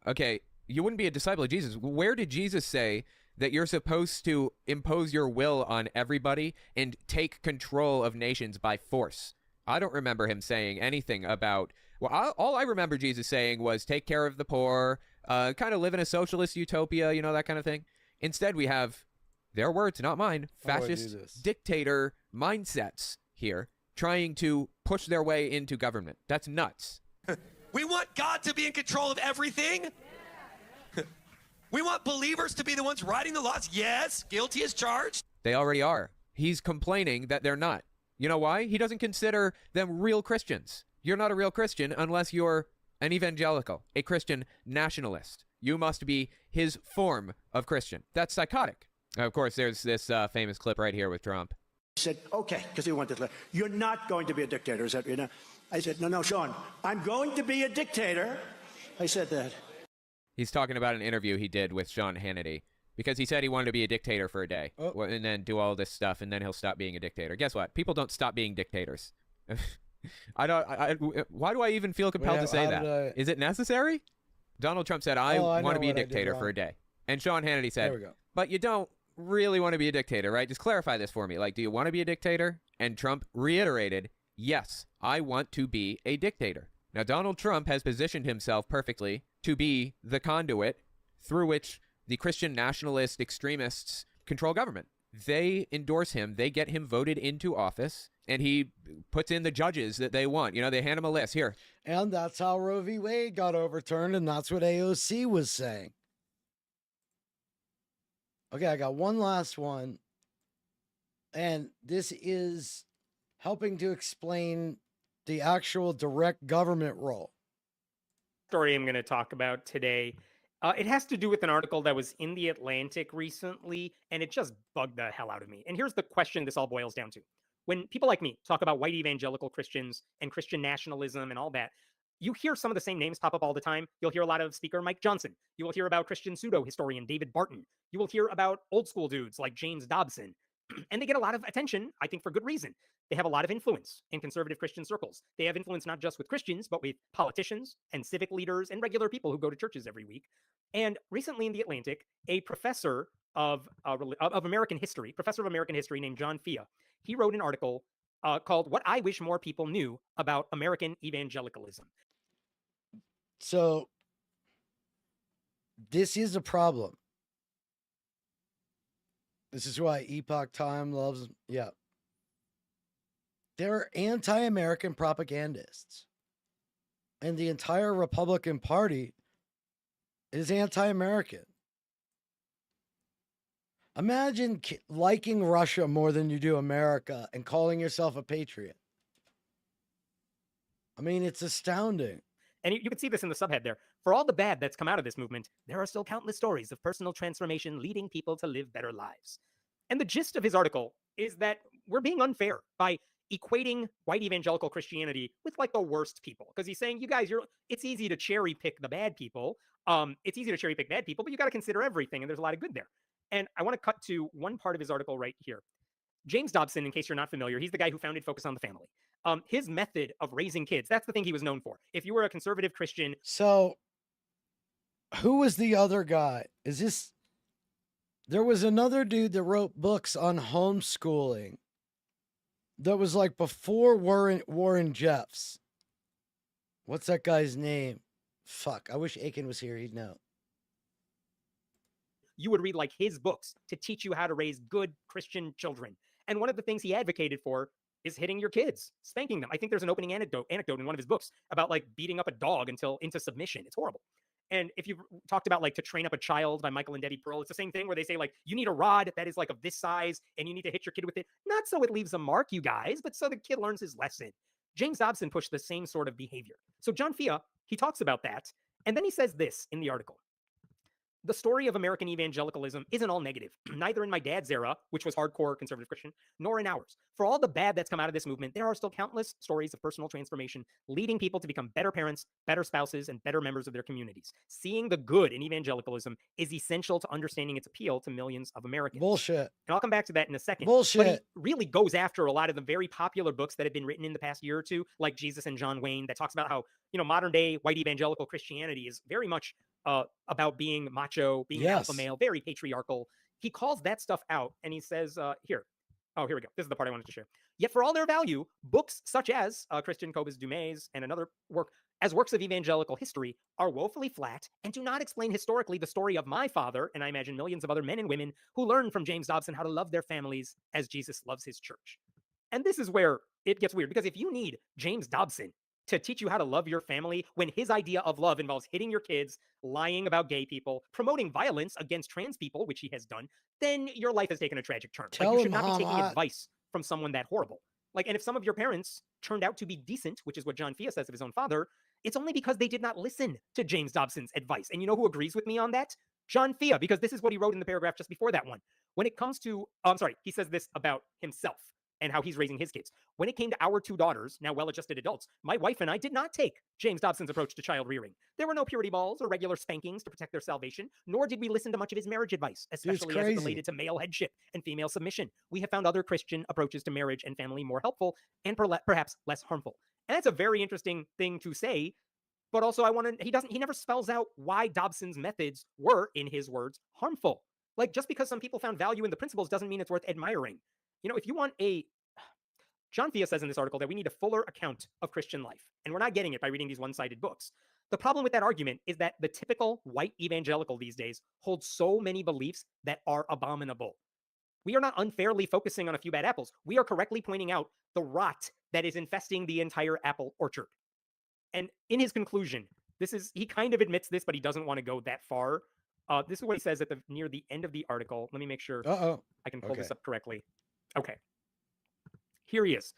Okay, you wouldn't be a disciple of Jesus. Where did Jesus say that you're supposed to impose your will on everybody and take control of nations by force? I don't remember him saying anything about... Well, all I remember Jesus saying was take care of the poor, kind of live in a socialist utopia, you know, that kind of thing. Instead, we have, their words, not mine, fascist dictator mindsets here trying to push their way into government. That's nuts. We want God to be in control of everything. We want believers to be the ones writing the laws. Yes, guilty as charged. They already are. He's complaining that they're not. You know why? He doesn't consider them real Christians. You're not a real Christian unless you're an evangelical, a Christian nationalist. You must be his form of Christian. That's psychotic. Of course, there's this famous clip right here with Trump. He said, okay, because he wanted to. You're not going to be a dictator, is that, you know? I said, no, Sean, I'm going to be a dictator. I said that. He's talking about an interview he did with Sean Hannity because he said he wanted to be a dictator for a day and then do all this stuff and then he'll stop being a dictator. Guess what? People don't stop being dictators. Why do I even feel compelled to say that? Is it necessary? Donald Trump said, I want to be a dictator for a day. And Sean Hannity said, but you don't really want to be a dictator, right? Just clarify this for me. Like, do you want to be a dictator? And Trump reiterated, yes, I want to be a dictator. Now, Donald Trump has positioned himself perfectly to be the conduit through which the Christian nationalist extremists control government. They endorse him. They get him voted into office. And he puts in the judges that they want. You know, they hand him a list. Here. And that's how Roe v. Wade got overturned, and that's what AOC was saying. Okay, I got one last one. And this is helping to explain the actual direct government role. Story I'm going to talk about today. It has to do with an article that was in The Atlantic recently, and it just bugged the hell out of me. And here's the question this all boils down to. When people like me talk about white evangelical Christians and Christian nationalism and all that, you hear some of the same names pop up all the time. You'll hear a lot of Speaker Mike Johnson. You will hear about Christian pseudo-historian David Barton. You will hear about old school dudes like James Dobson. And they get a lot of attention, I think, for good reason. They have a lot of influence in conservative Christian circles. They have influence not just with Christians, but with politicians and civic leaders and regular people who go to churches every week. And recently in The Atlantic, a professor of American history, named John Fia, he wrote an article called "What I Wish More People Knew About American Evangelicalism." So this is a problem. This is why Epoch Time loves, yeah. They're anti-American propagandists. And the entire Republican Party is anti-American. Imagine liking Russia more than you do America and calling yourself a patriot. I mean, it's astounding. And you can see this in the subhead there. For all the bad that's come out of this movement, there are still countless stories of personal transformation leading people to live better lives. And the gist of his article is that we're being unfair by equating white evangelical Christianity with like the worst people. Because he's saying, you guys, it's easy to cherry pick the bad people. It's easy to cherry pick bad people, but you got to consider everything. And there's a lot of good there. And I want to cut to one part of his article right here. James Dobson, in case you're not familiar, he's the guy who founded Focus on the Family. His method of raising kids, that's the thing he was known for. If you were a conservative Christian. So who was the other guy? There was another dude that wrote books on homeschooling that was like before Warren Jeffs. What's that guy's name? Fuck, I wish Aiken was here. He'd know. You would read like his books to teach you how to raise good Christian children. And one of the things he advocated for is hitting your kids, spanking them. I think there's an opening anecdote in one of his books about like beating up a dog into submission. It's horrible. And if you've talked about like To Train Up a Child by Michael and Debbie Pearl, it's the same thing where they say like, you need a rod that is like of this size and you need to hit your kid with it. Not so it leaves a mark, you guys, but so the kid learns his lesson. James Dobson pushed the same sort of behavior. So John Fia, he talks about that. And then he says this in the article. The story of American evangelicalism isn't all negative, neither in my dad's era, which was hardcore conservative Christian, nor in ours. For all the bad that's come out of this movement, there are still countless stories of personal transformation, leading people to become better parents, better spouses, and better members of their communities. Seeing the good in evangelicalism is essential to understanding its appeal to millions of Americans. Bullshit. And I'll come back to that in a second. Bullshit. But he really goes after a lot of the very popular books that have been written in the past year or two, like Jesus and John Wayne, that talks about how, modern day white evangelical Christianity is very much about being macho, being an alpha male, very patriarchal. He calls that stuff out and he says, here we go. This is the part I wanted to share. Yet for all their value, books such as Christian Cobus Dumay's and another work as works of evangelical history are woefully flat and do not explain historically the story of my father, and I imagine millions of other men and women who learned from James Dobson how to love their families as Jesus loves his church. And this is where it gets weird, because if you need James Dobson to teach you how to love your family when his idea of love involves hitting your kids, lying about gay people, promoting violence against trans people, which he has done, then your life has taken a tragic turn. Like, you should not be taking advice from someone that horrible. Like, and if some of your parents turned out to be decent, which is what John Fia says of his own father, it's only because they did not listen to James Dobson's advice. And you know who agrees with me on that? John Fia, because this is what he wrote in the paragraph just before that one. When it comes to, he says this about himself and how he's raising his kids. When it came to our two daughters, now well-adjusted adults, my wife and I did not take James Dobson's approach to child rearing. There were no purity balls or regular spankings to protect their salvation, nor did we listen to much of his marriage advice, especially as it related to male headship and female submission. We have found other Christian approaches to marriage and family more helpful and perhaps less harmful. And that's a very interesting thing to say, but also he never spells out why Dobson's methods were, in his words, harmful. Like, just because some people found value in the principles doesn't mean it's worth admiring. If you want John Fia says in this article that we need a fuller account of Christian life, and we're not getting it by reading these one-sided books. The problem with that argument is that the typical white evangelical these days holds so many beliefs that are abominable. We are not unfairly focusing on a few bad apples. We are correctly pointing out the rot that is infesting the entire apple orchard. And in his conclusion, he kind of admits this, but he doesn't want to go that far. This is what he says near the end of the article. Let me make sure I can pull this up correctly. Okay. Here he is.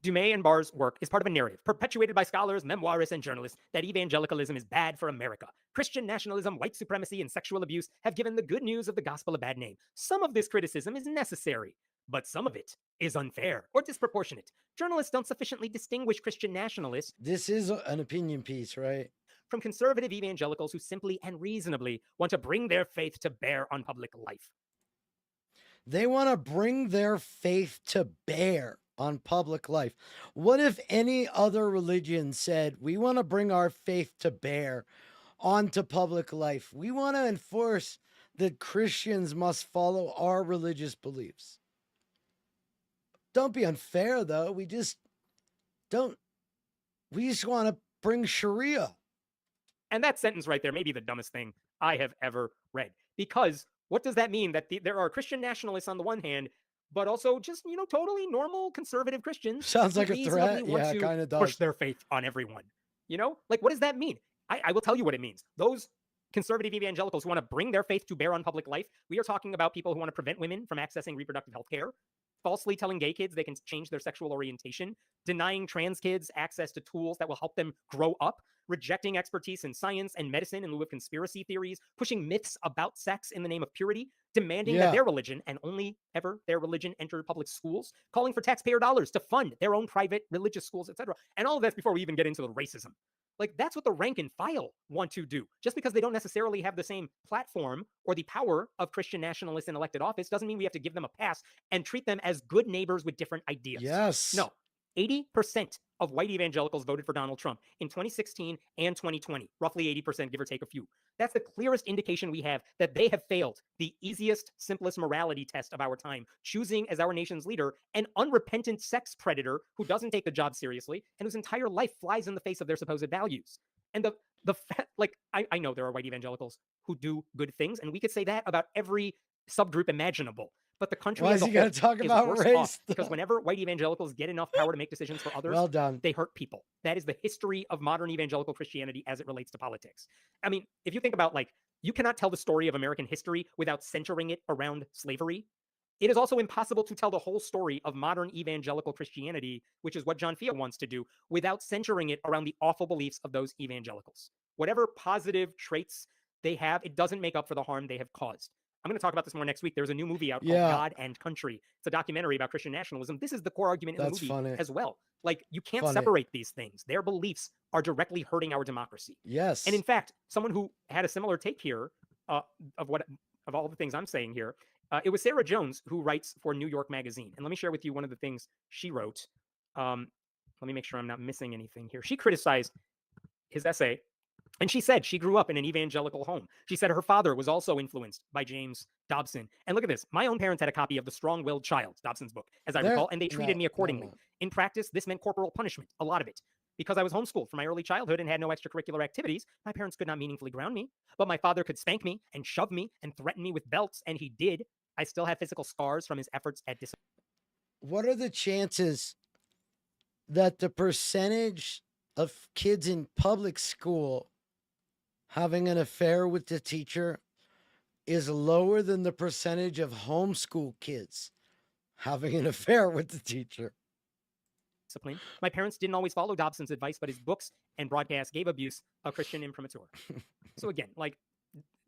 Dumay and Barr's work is part of a narrative perpetuated by scholars, memoirists, and journalists that evangelicalism is bad for America. Christian nationalism, white supremacy, and sexual abuse have given the good news of the gospel a bad name. Some of this criticism is necessary, but some of it is unfair or disproportionate. Journalists don't sufficiently distinguish Christian nationalists. This is an opinion piece, right? From conservative evangelicals who simply and reasonably want to bring their faith to bear on public life. They want to bring their faith to bear on public life. What if any other religion said, we want to bring our faith to bear onto public life? We want to enforce that Christians must follow our religious beliefs. Don't be unfair, though. We just want to bring Sharia. And that sentence right there may be the dumbest thing I have ever read. Because what does that mean? That there are Christian nationalists on the one hand, but also just, totally normal conservative Christians. Sounds like a threat. Want Yeah, to kind of does. push their faith on everyone. Like, what does that mean? I will tell you what it means. Those conservative evangelicals who want to bring their faith to bear on public life, we are talking about people who want to prevent women from accessing reproductive health care, falsely telling gay kids they can change their sexual orientation, denying trans kids access to tools that will help them grow up, rejecting expertise in science and medicine in lieu of conspiracy theories, pushing myths about sex in the name of purity, demanding that their religion and only ever their religion enter public schools, calling for taxpayer dollars to fund their own private religious schools, etc. And all of this before we even get into the racism. Like, that's what the rank and file want to do. Just because they don't necessarily have the same platform or the power of Christian nationalists in elected office doesn't mean we have to give them a pass and treat them as good neighbors with different ideas. Yes. No. 80% of white evangelicals voted for Donald Trump in 2016 and 2020, roughly 80%, give or take a few. That's the clearest indication we have that they have failed the easiest, simplest morality test of our time, choosing as our nation's leader an unrepentant sex predator who doesn't take the job seriously and whose entire life flies in the face of their supposed values. And I know there are white evangelicals who do good things, and we could say that about every subgroup imaginable. But the country Why as is a he whole gonna talk is about worse race, off because whenever white evangelicals get enough power to make decisions for others, Well done. they hurt people. That is the history of modern evangelical Christianity as it relates to politics. I mean, if you think about, you cannot tell the story of American history without centering it around slavery. It is also impossible to tell the whole story of modern evangelical Christianity, which is what John Fia wants to do, without centering it around the awful beliefs of those evangelicals. Whatever positive traits they have, it doesn't make up for the harm they have caused. I'm going to talk about this more next week. There's a new movie out called God and Country. It's a documentary about Christian nationalism. This is the core argument in the movie as well. You can't separate these things. Their beliefs are directly hurting our democracy. Yes. And in fact, someone who had a similar take here of all the things I'm saying here, it was Sarah Jones, who writes for New York Magazine. And let me share with you one of the things she wrote. Let me make sure I'm not missing anything here. She criticized his essay. And she said she grew up in an evangelical home. She said her father was also influenced by James Dobson. And look at this. My own parents had a copy of The Strong-Willed Child, Dobson's book, as I recall, and they treated me accordingly. In practice, this meant corporal punishment, a lot of it. Because I was homeschooled from my early childhood and had no extracurricular activities, my parents could not meaningfully ground me. But my father could spank me and shove me and threaten me with belts, and he did. I still have physical scars from his efforts at discipline. What are the chances that the percentage of kids in public school having an affair with the teacher is lower than the percentage of homeschool kids having an affair with the teacher? Discipline. My parents didn't always follow Dobson's advice, but his books and broadcasts gave abuse a Christian imprimatur. So again,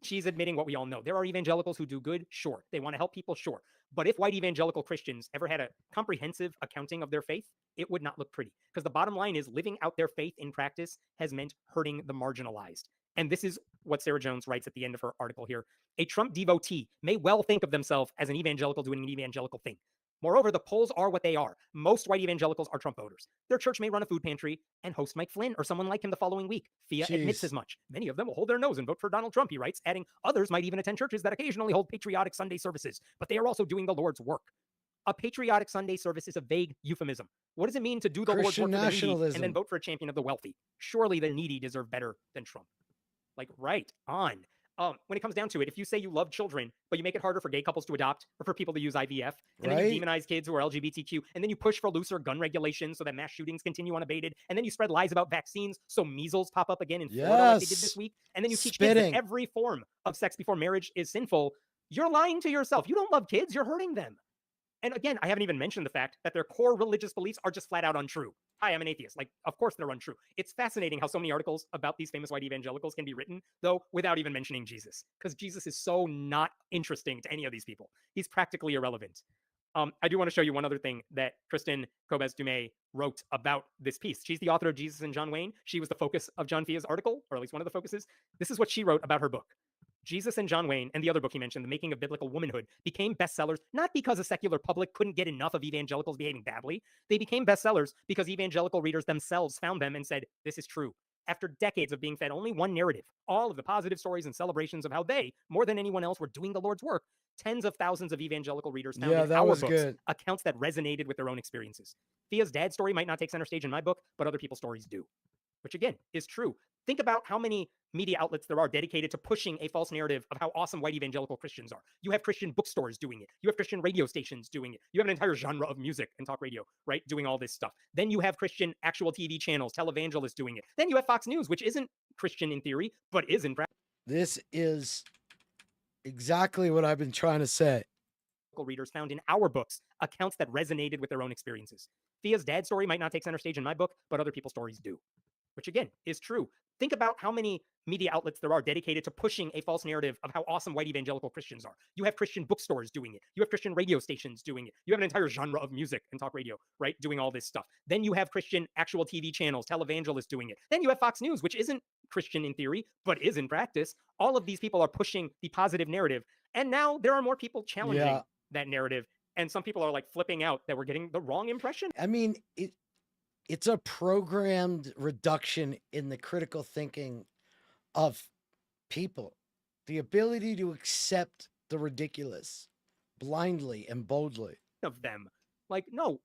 she's admitting what we all know. There are evangelicals who do good, sure. They want to help people, sure. But if white evangelical Christians ever had a comprehensive accounting of their faith, it would not look pretty. Because the bottom line is living out their faith in practice has meant hurting the marginalized. And this is what Sarah Jones writes at the end of her article here. A Trump devotee may well think of themselves as an evangelical doing an evangelical thing. Moreover, the polls are what they are. Most white evangelicals are Trump voters. Their church may run a food pantry and host Mike Flynn or someone like him the following week. Fia admits as much. Many of them will hold their nose and vote for Donald Trump, he writes, adding, others might even attend churches that occasionally hold patriotic Sunday services, but they are also doing the Lord's work. A patriotic Sunday service is a vague euphemism. What does it mean to do the Lord's work for the needy and then vote for a champion of the wealthy? Surely the needy deserve better than Trump. Right on. When it comes down to it, if you say you love children, but you make it harder for gay couples to adopt or for people to use IVF, and then you demonize kids who are LGBTQ, and then you push for looser gun regulations so that mass shootings continue unabated, and then you spread lies about vaccines so measles pop up again in Florida like they did this week, and then you teach kids that every form of sex before marriage is sinful, you're lying to yourself. You don't love kids, you're hurting them. And again, I haven't even mentioned the fact that their core religious beliefs are just flat out untrue. Hi, I'm an atheist. Of course they're untrue. It's fascinating how so many articles about these famous white evangelicals can be written, though, without even mentioning Jesus, because Jesus is so not interesting to any of these people. He's practically irrelevant. I do want to show you one other thing that Kristen Kobes-Dumais wrote about this piece. She's the author of Jesus and John Wayne. She was the focus of John Fia's article, or at least one of the focuses. This is what she wrote about her book. Jesus and John Wayne and the other book he mentioned, The Making of Biblical Womanhood, became bestsellers not because a secular public couldn't get enough of evangelicals behaving badly. They became bestsellers because evangelical readers themselves found them and said, this is true. After decades of being fed only one narrative, all of the positive stories and celebrations of how they, more than anyone else, were doing the Lord's work, tens of thousands of evangelical readers found in our books accounts that resonated with their own experiences. Thea's dad's story might not take center stage in my book, but other people's stories do, which again is true. Think about how many media outlets there are dedicated to pushing a false narrative of how awesome white evangelical Christians are. You have Christian bookstores doing it. You have Christian radio stations doing it. You have an entire genre of music and talk radio, right, doing all this stuff. Then you have Christian actual TV channels, televangelists doing it. Then you have Fox News, which isn't Christian in theory, but is in practice. This is exactly what I've been trying to say. Readers found in our books accounts that resonated with their own experiences. Thea's dad's story might not take center stage in my book, but other people's stories do, which again is true. Think about how many media outlets there are dedicated to pushing a false narrative of how awesome white evangelical Christians are. You have Christian bookstores doing it. You have Christian radio stations doing it. You have an entire genre of music and talk radio, right, doing all this stuff. Then you have Christian actual TV channels, televangelists doing it. Then you have Fox News, which isn't Christian in theory, but is in practice. All of these people are pushing the positive narrative. And now there are more people challenging that narrative. And some people are like flipping out that we're getting the wrong impression. I mean, it's a programmed reduction in the critical thinking of people. The ability to accept the ridiculous blindly and boldly. Of them. Like, no,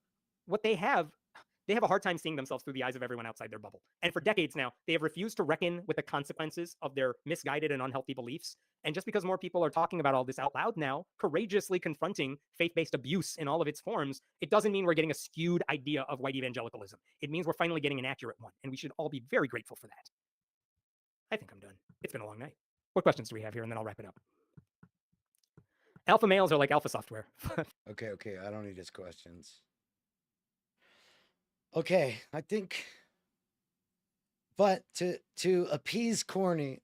what they have a hard time seeing themselves through the eyes of everyone outside their bubble. And for decades now, they have refused to reckon with the consequences of their misguided and unhealthy beliefs. And just because more people are talking about all this out loud now, courageously confronting faith-based abuse in all of its forms, it doesn't mean we're getting a skewed idea of white evangelicalism. It means we're finally getting an accurate one. And we should all be very grateful for that. I think I'm done. It's been a long night. What questions do we have here? And then I'll wrap it up. Alpha males are like alpha software. Okay. I don't need his questions. Okay, I think, but to appease Corny,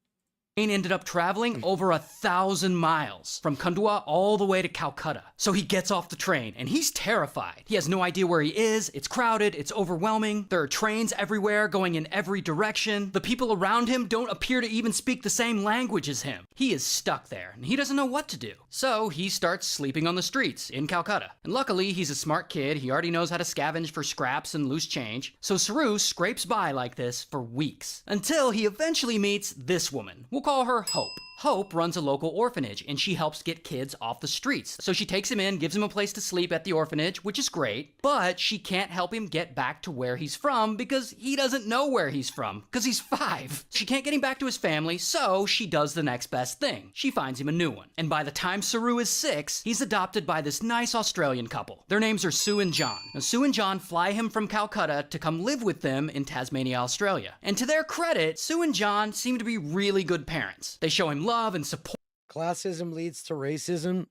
ended up traveling over 1,000 miles from Khandwa all the way to Calcutta. So he gets off the train and he's terrified. He has no idea where he is. It's crowded. It's overwhelming. There are trains everywhere going in every direction. The people around him don't appear to even speak the same language as him. He is stuck there and he doesn't know what to do. So he starts sleeping on the streets in Calcutta. And luckily, he's a smart kid. He already knows how to scavenge for scraps and loose change. So Saru scrapes by like this for weeks until he eventually meets this woman. We'll call her Hope. Hope runs a local orphanage and she helps get kids off the streets. So she takes him in, gives him a place to sleep at the orphanage, which is great, but she can't help him get back to where he's from because he doesn't know where he's from because he's 5. She can't get him back to his family, so she does the next best thing. She finds him a new one. And by the time Saru is 6, he's adopted by this nice Australian couple. Their names are Sue and John. Now, Sue and John fly him from Calcutta to come live with them in Tasmania, Australia. And to their credit, Sue and John seem to be really good parents. They show him love and support. Classism leads to racism.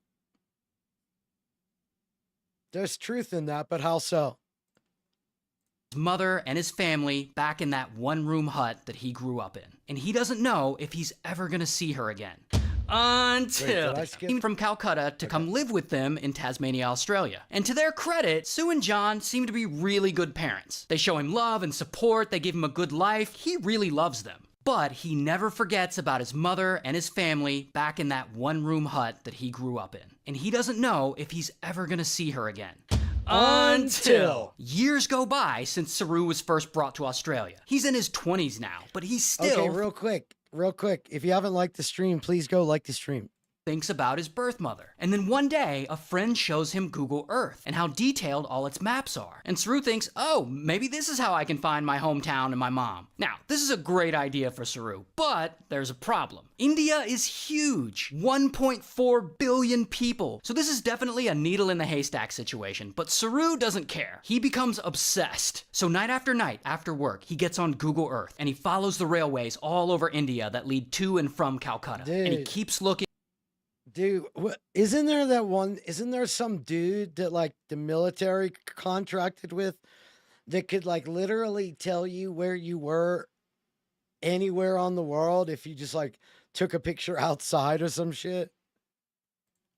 There's truth in that, but how so? His mother and his family back in that one-room hut that he grew up in. And he doesn't know if he's ever gonna see her again. Until he came from Calcutta to come live with them in Tasmania, Australia. And to their credit, Sue and John seem to be really good parents. They show him love and support, they give him a good life, he really loves them. But he never forgets about his mother and his family back in that one-room hut that he grew up in. And he doesn't know if he's ever gonna see her again. Until years go by since Saru was first brought to Australia. He's in his 20s now, but he's still... Okay, real quick. If you haven't liked the stream, please go like the stream. Thinks about his birth mother. And then one day, a friend shows him Google Earth and how detailed all its maps are. And Saru thinks, oh, maybe this is how I can find my hometown and my mom. Now, this is a great idea for Saru, but there's a problem. India is huge, 1.4 billion people. So this is definitely a needle in the haystack situation, but Saru doesn't care. He becomes obsessed. So night after work, he gets on Google Earth and he follows the railways all over India that lead to and from Calcutta. And he keeps looking. Dude, isn't there some dude that like the military contracted with that could like literally tell you where you were anywhere on the world if you just like took a picture outside or some shit?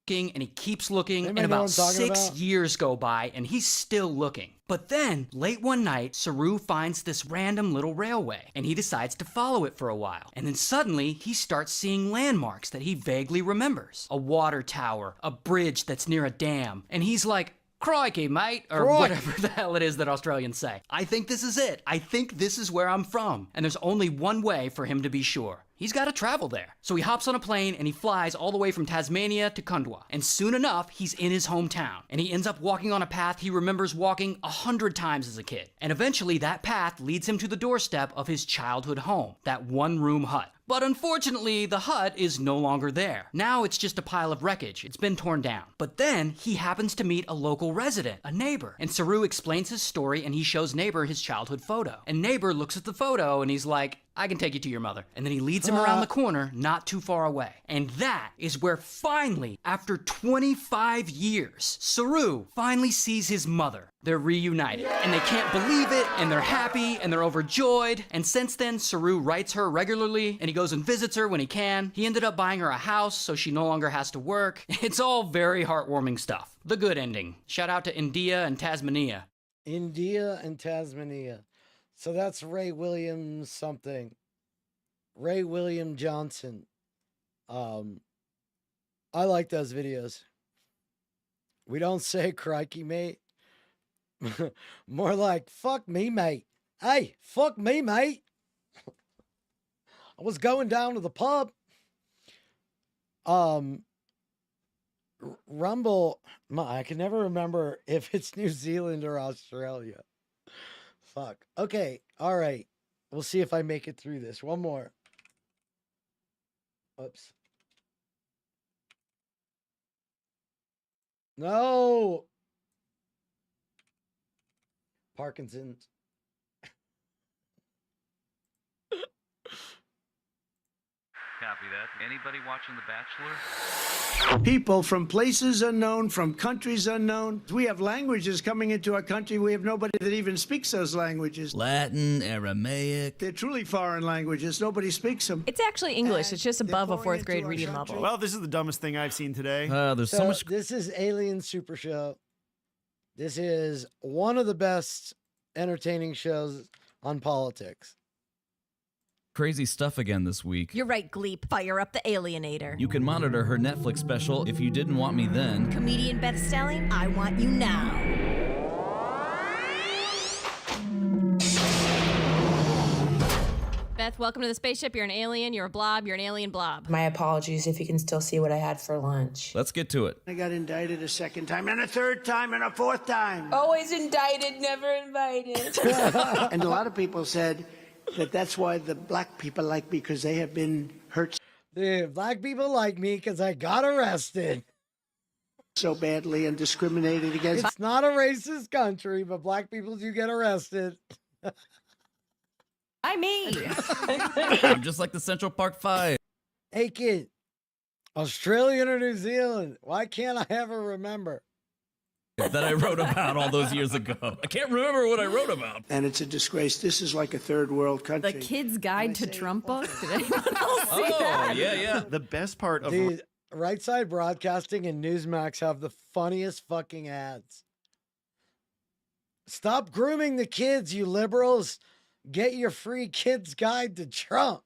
looking and he keeps looking, and Anybody know about what I'm talking 6 about? years go by and he's still looking. But then, late one night, Saru finds this random little railway, and he decides to follow it for a while. And then suddenly, he starts seeing landmarks that he vaguely remembers. A water tower, a bridge that's near a dam, and he's like, crikey, mate, or Crikey. whatever the hell it is that Australians say. I think this is it. I think this is where I'm from. And there's only one way for him to be sure. He's got to travel there. So he hops on a plane and he flies all the way from Tasmania to Kundwa. And soon enough, he's in his hometown. And he ends up walking on a path he remembers walking 100 times as a kid. And eventually that path leads him to the doorstep of his childhood home, that one-room hut. But unfortunately, the hut is no longer there. Now it's just a pile of wreckage. It's been torn down. But then he happens to meet a local resident, a neighbor. And Saru explains his story and he shows neighbor his childhood photo. And neighbor looks at the photo and he's like, I can take you to your mother. And then he leads him around the corner, not too far away. And that is where finally, after 25 years, Saru finally sees his mother. They're reunited. And they can't believe it, and they're happy, and they're overjoyed. And since then, Saru writes her regularly, and he goes and visits her when he can. He ended up buying her a house so she no longer has to work. It's all very heartwarming stuff. The good ending. Shout out to India and Tasmania. India and Tasmania. So that's Ray Williams something. Ray William Johnson. I like those videos. We don't say crikey, mate. More like, fuck me, mate. Hey, fuck me, mate. I was going down to the pub. Rumble, I can never remember if it's New Zealand or Australia. Fuck. Okay, all right. We'll see if I make it through this. One more. Oops. No. Parkinson's. Copy that. Anybody watching The Bachelor? People from places unknown, from countries unknown. We have languages coming into our country. We have nobody that even speaks those languages. Latin, Aramaic. They're truly foreign languages. Nobody speaks them. It's actually English. It's just above a fourth grade reading level. Well, this is the dumbest thing I've seen today. There's so much. This is Alien Super Show. This is one of the best entertaining shows on politics. Crazy stuff again this week. You're right, Gleep. Fire up the Alienator. You can monitor her Netflix special If You Didn't Want Me Then. Comedian Beth Stelling, I Want You Now. Beth, welcome to the spaceship. You're an alien, you're a blob, you're an alien blob. My apologies if you can still see what I had for lunch. Let's get to it. I got indicted a second time, and a third time, and a fourth time. Always indicted, never invited. And a lot of people said that that's why the black people like me, because they have been hurt Dude, black people like me because I got arrested. so badly and discriminated against. It's not a racist country, but black people do get arrested. I mean. I'm just like the Central Park 5. Hey, kid. Australian or New Zealand? Why can't I ever remember? That I wrote about all those years ago. I can't remember what I wrote about. And it's a disgrace. This is like a third world country. The Kid's Guide to Trump book? Did anyone else see that? Yeah. The best part of Dude, Right Side Broadcasting and Newsmax have the funniest fucking ads. Stop grooming the kids, you liberals. Get your free Kid's Guide to Trump.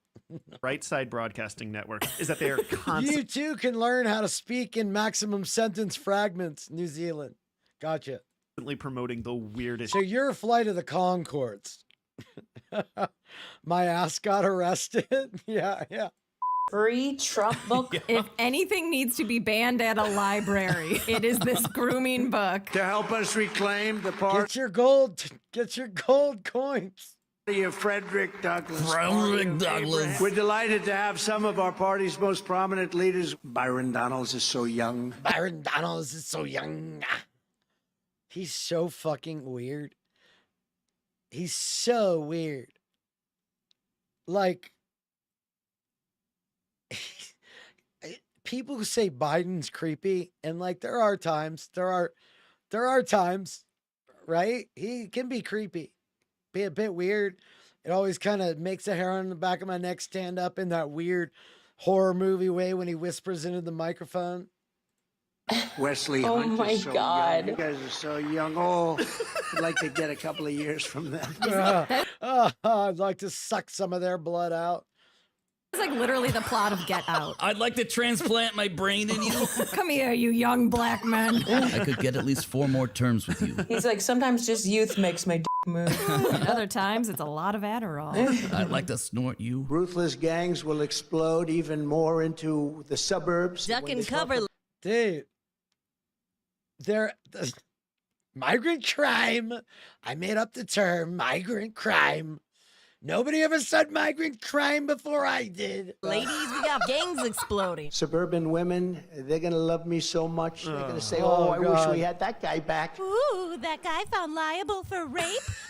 Right Side Broadcasting Network is that they are constantly. You too can learn how to speak in maximum sentence fragments, New Zealand. Gotcha. Promoting the weirdest. So you're Flight of the Conchords. My ass got arrested. Yeah. Free Trump book. If anything needs to be banned at a library, it is this grooming book. To help us reclaim the part. Get your gold coins. Of Frederick Douglass. Frederick Douglass. We're delighted to have some of our party's most prominent leaders. Byron Donalds is so young. Byron Donalds is so young. He's so fucking weird. He's so weird. Like, people who say Biden's creepy, and like there are times, right? He can be creepy. Be a bit weird. It always kind of makes the hair on the back of my neck stand up in that weird horror movie way when he whispers into the microphone. Wesley Oh Hunt my is so God. young. You guys are so young. Oh, I'd like to get a couple of years from them. I'd like to suck some of their blood out. It's like literally the plot of Get Out. I'd like to transplant my brain in you. Come here, you young black man. I could get at least 4 more terms with you. He's like, sometimes just youth makes my move. Other times, it's a lot of Adderall. I'd like to snort you. Ruthless gangs will explode even more into the suburbs. Duck When and they talk cover. Dude, migrant crime. I made up the term migrant crime. Nobody ever said migrant crime before I did. Ladies, we got gangs exploding. Suburban women, they're going to love me so much. They're going to say, Oh, I wish God. we had that guy back. Ooh, that guy found liable for rape?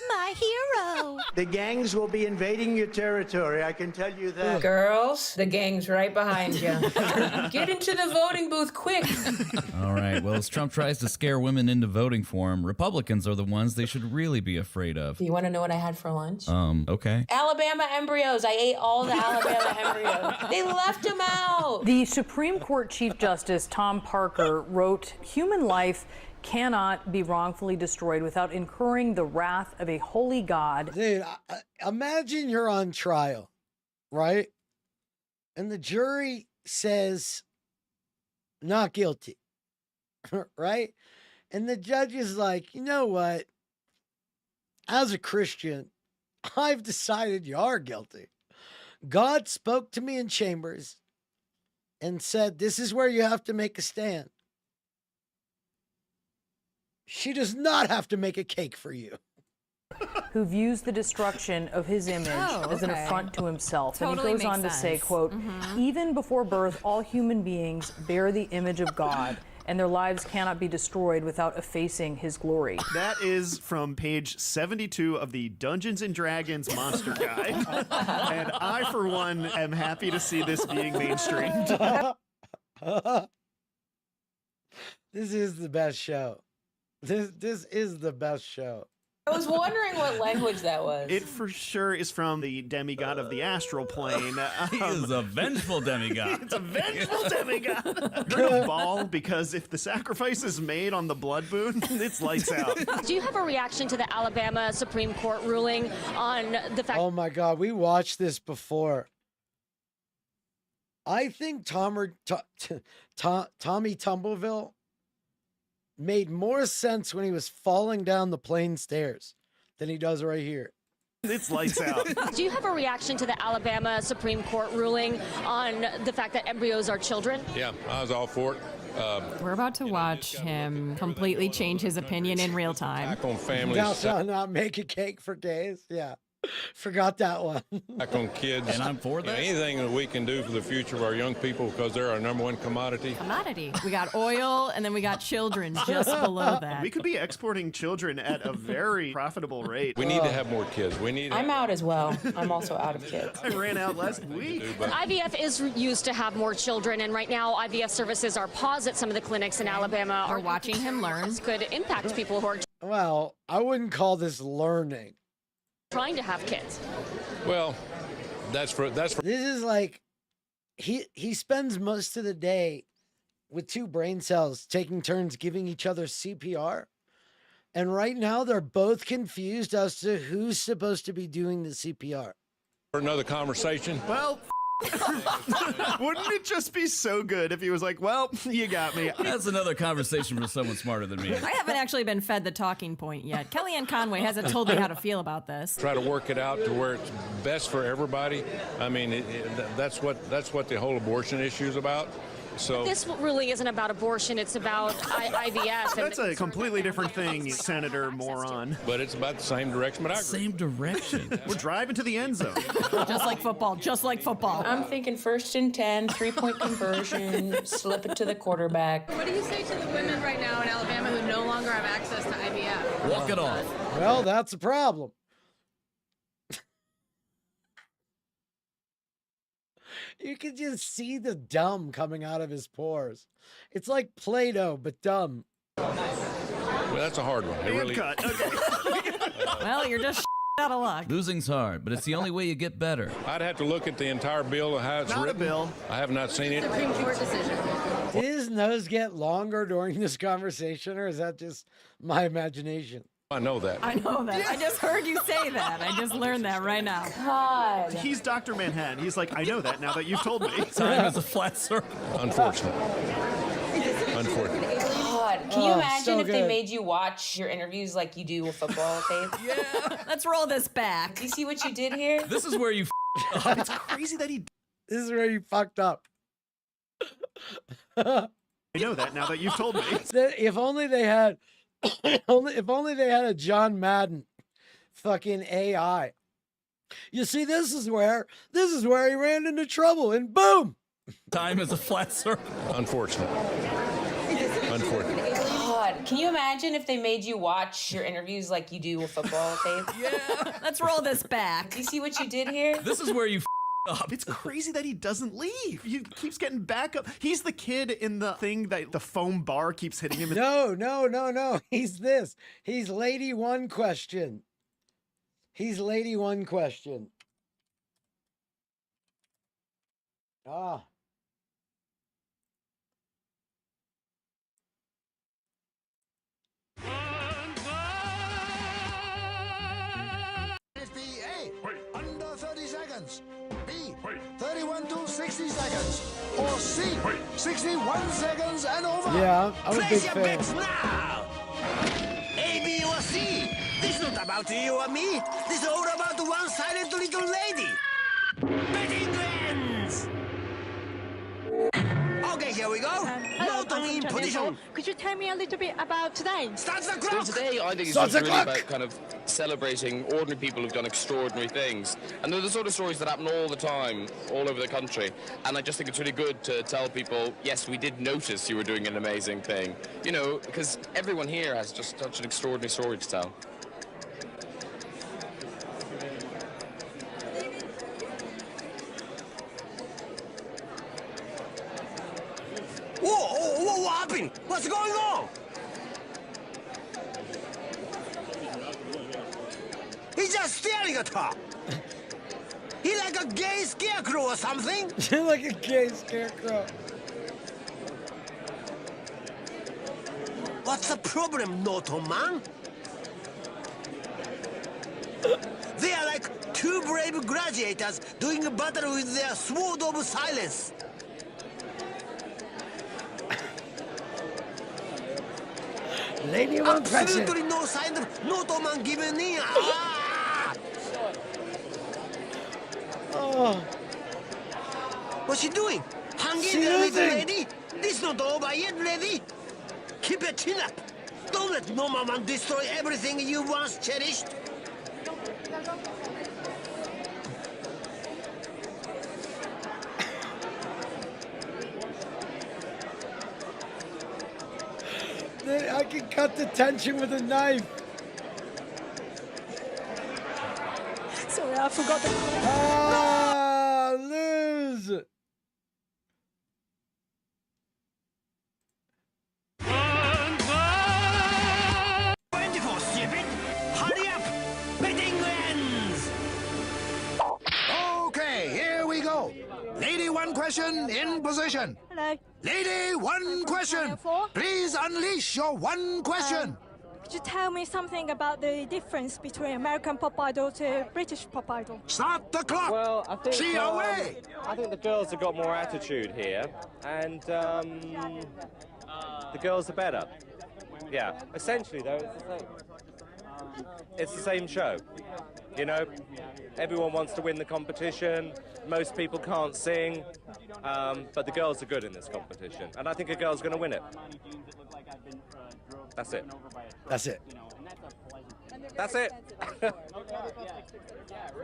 My hero. The gangs will be invading your territory, I can tell you that. Girls, the gang's right behind you. Get into the voting booth quick. All right. Well, as Trump tries to scare women into voting for him, Republicans are the ones they should really be afraid of. You want to know what I had for lunch? Okay. Alabama embryos. I ate all the Alabama embryos. They left them out. The Supreme Court Chief Justice Tom Parker wrote, "Human life cannot be wrongfully destroyed without incurring the wrath of a holy God." Dude, imagine you're on trial, right? And the jury says not guilty, right? And the judge is like, you know what? As a Christian, I've decided you are guilty. God spoke to me in chambers and said, this is where you have to make a stand. She does not have to make a cake for you. Who views the destruction of his image as an affront to himself. Totally and he goes on makes to say, sense. quote, "Even before birth, all human beings bear the image of God, and their lives cannot be destroyed without effacing his glory." That is from page 72 of the Dungeons and Dragons Monster Guide. And I, for one, am happy to see this being mainstreamed. This is the best show. This is the best show. I was wondering what language that was. It for sure is from the demigod of the astral plane. He is a vengeful demigod. It's a vengeful demigod. You're a ball because if the sacrifice is made on the blood boon, it's lights out. Do you have a reaction to the Alabama Supreme Court ruling on the fact? Oh my God, we watched this before. I think Tommy Tumbleville made more sense when he was falling down the plane stairs than he does right here. It's lights out. Do you have a reaction to the Alabama Supreme Court ruling on the fact that embryos are children? Yeah, I was all for it. We're about to watch him completely change his opinion in real time. Back on families. Thou shalt not make a cake for days. Yeah. Forgot that one. Back on kids. And I'm for that. Anything that we can do for the future of our young people because they're our #1 commodity. We got oil, and then we got children just below that. We could be exporting children at a very profitable rate. We need to have more kids. We need. I'm out as well. I'm also out of kids. I ran out last week. IVF is used to have more children, and right now IVF services are paused at some of the clinics in Alabama. We're watching him learn. This could impact people who are Well, I wouldn't call this learning. trying to have kids. Well, that's for. This is like he spends most of the day with 2 brain cells taking turns giving each other CPR. And right now they're both confused as to who's supposed to be doing the CPR. For another conversation. Well, wouldn't it just be so good if he was like, well, you got me. That's another conversation for someone smarter than me. I haven't actually been fed the talking point yet. Kellyanne Conway hasn't told me how to feel about this. Try to work it out to where it's best for everybody. I mean, that's what the whole abortion issue is about. So This really isn't about abortion, it's about IVF. That's a completely different thing, Senator Moron. But it's about the same direction, but I agree. Same direction. We're driving to the end zone. Just like football, just like football. I'm thinking 1st and 10, 3-point conversion, slip it to the quarterback. What do you say to the women right now in Alabama who no longer have access to IVF? Walk it off. Well, that's a problem. You can just see the dumb coming out of his pores. It's like Play-Doh, but dumb. Well, that's a hard one. It really. Well, you're just out of luck. Losing's hard, but it's the only way you get better. I'd have to look at the entire bill and how it's Not a written. bill. I have not seen it. Supreme Court decision. Did his nose get longer during this conversation, or is that just my imagination? I know that. I know that. I just heard you say that. I just learned that right now. God. He's Dr. Manhattan. He's like, I know that now that you've told me. Time is a flat circle. Unfortunate. Unfortunate. God. Can you imagine so if they good. made you watch your interviews like you do with football tape? Yeah. Let's roll this back. Do you see what you did here? This is where you It's crazy that he. This is where you fucked up. I know that now that you've told me. If only they had, if only they had a John Madden fucking AI. You see, this is where he ran into trouble, and boom. time is a flat circle. Unfortunate. Unfortunate. God. Can you imagine if they made you watch your interviews like you do with football tape? Yeah. Let's roll this back. Do you see what you did here? This is where you up. It's crazy that he doesn't leave. He keeps getting back up. He's the kid in the thing that the foam bar keeps hitting him. No. He's this. He's Lady One Question. He's Lady One Question. Ah. A, under 30 seconds. B, 31 to 60 seconds. Or C, 61 seconds and over. Yeah, I'm a big Place your fan. bets now. A, B, or C. This is not about you or me. This is all about the one silent little lady. Betting ends. Okay, here we go. Hello, Not only in position. Could you tell me a little bit about today? Start the So clock. today, I think it's Starts just the really clock. about kind of celebrating ordinary people who've done extraordinary things. And they're the sort of stories that happen all the time, all over the country. And I just think it's really good to tell people, yes, we did notice you were doing an amazing thing. You know, because everyone here has just such an extraordinary story to tell. Whoa, what happened? What's going on? He's just staring at her. He like a gay scarecrow or something. Like a gay scarecrow. What's the problem, Noto man? They are like two brave gladiators doing a battle with their sword of silence. Lady One Question. Absolutely no sign of Noto man giving in. Ah! Oh, What's she doing? Hanging She there, little losing. lady? This not over yet, lady. Keep your chin up. Don't let no man destroy everything you once cherished. I can cut the tension with a knife. Sorry, I forgot the. Ah, lose. 24, stupid! Hurry up! Betting ends! Okay, here we go. Lady One Question in position. Hello. Lady One Question. Please unleash your one question. Could you tell me something about the difference between American pop idol to British pop idol? Start the clock. Well, I think See your way. I think the girls have got more attitude here, and the girls are better. Yeah, essentially though, it's the same. It's the same show. You know, everyone wants to win the competition. Most people can't sing, but the girls are good in this competition, and I think a girl's going to win it. That's it. That's it. That's it.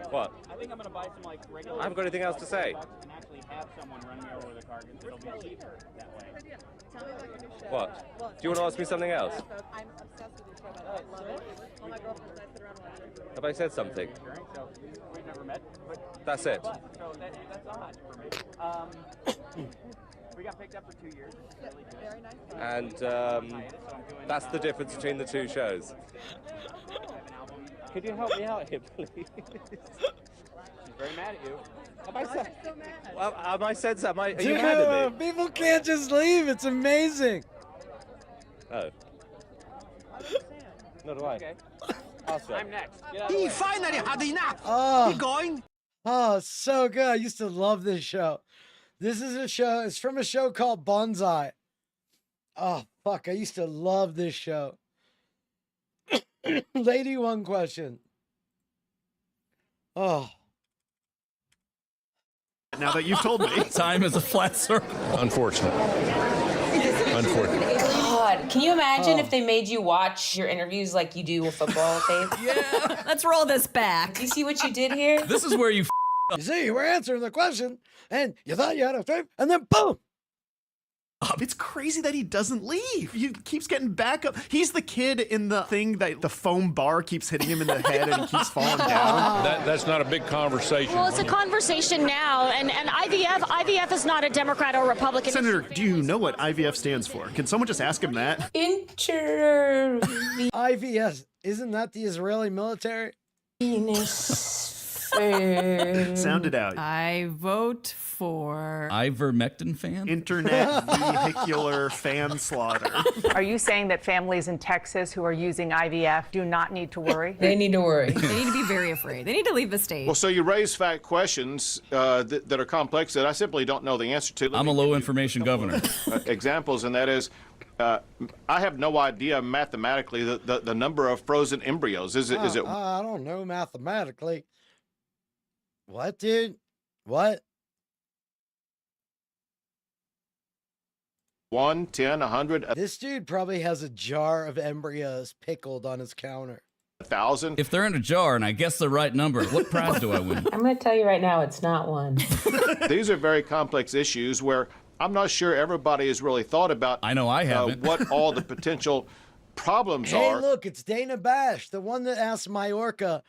What? I think I'm gonna buy some like regular. I haven't got anything else to say. And actually have someone run me over the car because it'll be cheaper that way. What? Do you want to ask me something else? I'm obsessed with your show. I love it. All my girlfriends I sit around watching. Have I said something? So we've never met. But That's it. So that's odd for me. We got picked up for 2 years. This is really good. Very nice. And that's the difference between the two shows. I have an album Could you help me out here, please? She's very mad at you. Have I said, well, have I said something? Are you Dude, mad at me? people can't just leave. It's amazing. Oh. Not do I. Okay. Awesome. I'm next. He finally had enough. Oh, going? oh, so good. I used to love this show. This is a show. It's from a show called Bonsai. Oh, fuck. I used to love this show. Lady, one question. Oh. Now that you've told me. Time is a flat circle. Unfortunate. Unfortunate. God, can you imagine Oh. if they made you watch your interviews like you do with football tape? Yeah. Let's roll this back. Do you see what you did here? This is where you You see, you were answering the question, and you thought you had a thing, and then boom. It's crazy that he doesn't leave. He keeps getting back up. He's the kid in the thing that the foam bar keeps hitting him in the head and he keeps falling down. That's not a big conversation. Well, it's a conversation now, and IVF is not a Democrat or Republican. Senator, do you know what IVF stands for? Can someone just ask him that? IVS, isn't that the Israeli military? Sound it out. I vote for ivermectin fan? Internet vehicular fan slaughter. Are you saying that families in Texas who are using IVF do not need to worry? They need to worry. They need to be very afraid. They need to leave the state. Well, so you raise fact questions that are complex that I simply don't know the answer to. I'm a low information governor. Examples, and that is, I have no idea mathematically the number of frozen embryos. Is it? I don't know mathematically. What, dude? What? 1, 10, 100, This dude probably has a jar of embryos pickled on his counter. 1,000? If they're in a jar and I guess the right number, what prize do I win? I'm going to tell you right now, it's not one. These are very complex issues where I'm not sure everybody has really thought about. I know I haven't. What all the potential problems Hey, are. look, it's Dana Bash, the one that asked Mayorka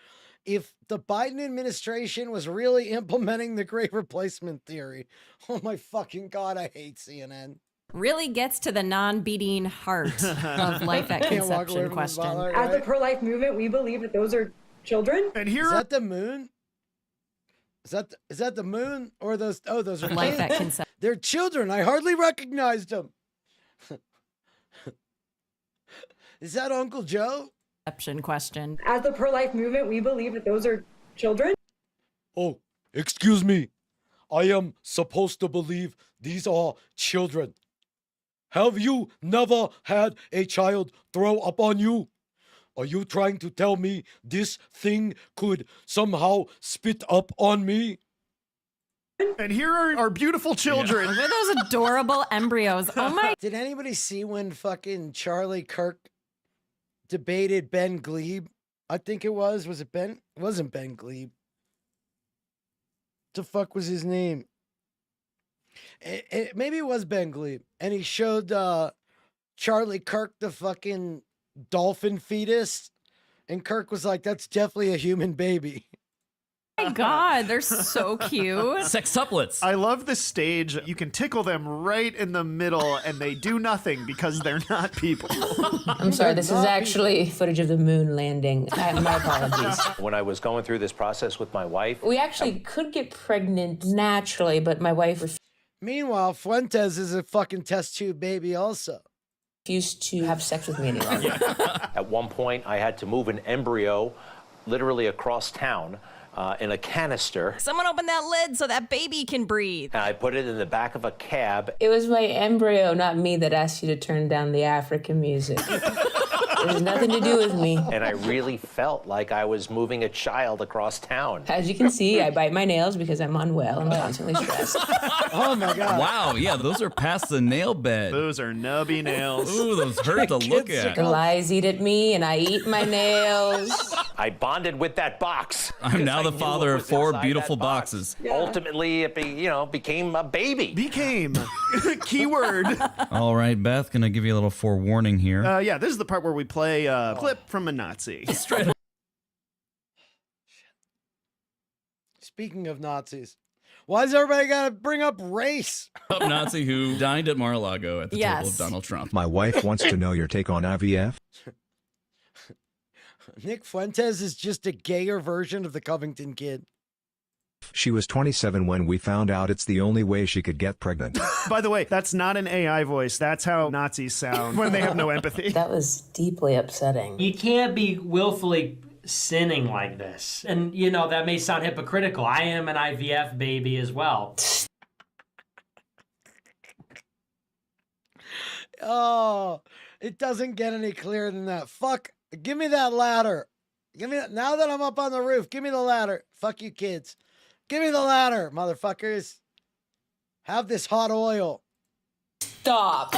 if the Biden administration was really implementing the great replacement theory. Oh my fucking God, I hate CNN. Really gets to the non-beating heart of life at Can't walk away conception from the question. spotlight, As a right? pro-life movement, we believe that those are children. And here Is that the moon? Is that the moon or those? Oh, those are Life kids. at conception. They're children. I hardly recognized them. Is that Uncle Joe? Question. As the pro-life movement, we believe that those are children. Oh, excuse me. I am supposed to believe these are children. Have you never had a child throw up on you? Are you trying to tell me this thing could somehow spit up on me? And here are our beautiful children. Look at those adorable embryos. Oh my. Did anybody see when fucking Charlie Kirk debated Ben Glebe? I think it was. Was it Ben? It wasn't Ben Glebe. The fuck was his name? Maybe it was Ben Glebe. And he showed Charlie Kirk the fucking dolphin fetus. And Kirk was like, that's definitely a human baby. Oh my God, they're so cute. Sextuplets. I love the stage. You can tickle them right in the middle and they do nothing because they're not people. I'm sorry, this is actually footage of the moon landing. My apologies. When I was going through this process with my wife, We actually could get pregnant naturally, but my wife Meanwhile, Fuentes is a fucking test tube baby also. refused to have sex with me any longer. at one point I had to move an embryo literally across town in a canister. Someone open that lid so that baby can breathe. And I put it in the back of a cab. It was my embryo, not me, that asked you to turn down the African music. It has nothing to do with me. And I really felt like I was moving a child across town. As you can see, I bite my nails because I'm unwell and constantly stressed. Oh my God. Wow, yeah, those are past the nail bed. Those are nubby nails. Ooh, those hurt to look at. The lies eat at me and I eat my nails. I bonded with that box. I'm now the father of 4 beautiful box. boxes. Ultimately, it became a baby. Became. Keyword. All right, Beth, can I give you a little forewarning here? Yeah, this is the part where we play a clip from a Nazi. Speaking of Nazis, why does everybody got to bring up race? Up Nazi who dined at Mar-a-Lago at the table Yes. of Donald Trump. My wife wants to know your take on IVF. Nick Fuentes is just a gayer version of the Covington Kid. She was 27 when we found out it's the only way she could get pregnant. By the way, that's not an AI voice. That's how Nazis sound when they have no empathy. That was deeply upsetting. You can't be willfully sinning like this. And, you know, that may sound hypocritical. I am an IVF baby as well. Oh, it doesn't get any clearer than that. Fuck, give me that ladder. Give me that. Now that I'm up on the roof, give me the ladder. Fuck you kids. Give me the ladder, motherfuckers. Have this hot oil. Stop.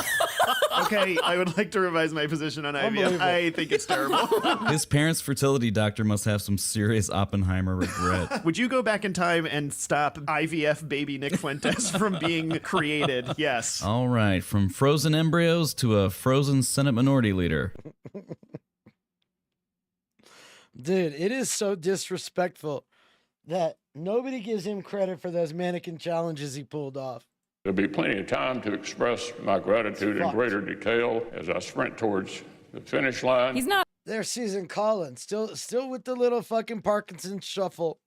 Okay, I would like to revise my position on IVF. Unbelievable. I think it's terrible. His parents' fertility doctor must have some serious Oppenheimer regret. Would you go back in time and stop IVF baby Nick Fuentes from being created? Yes. All right, from frozen embryos to a frozen Senate Minority Leader. Dude, it is so disrespectful that nobody gives him credit for those mannequin challenges he pulled off. There'll be plenty of time to express my gratitude in greater detail as I sprint towards the finish line. He's not. There's Susan Collins, still with the little fucking Parkinson shuffle,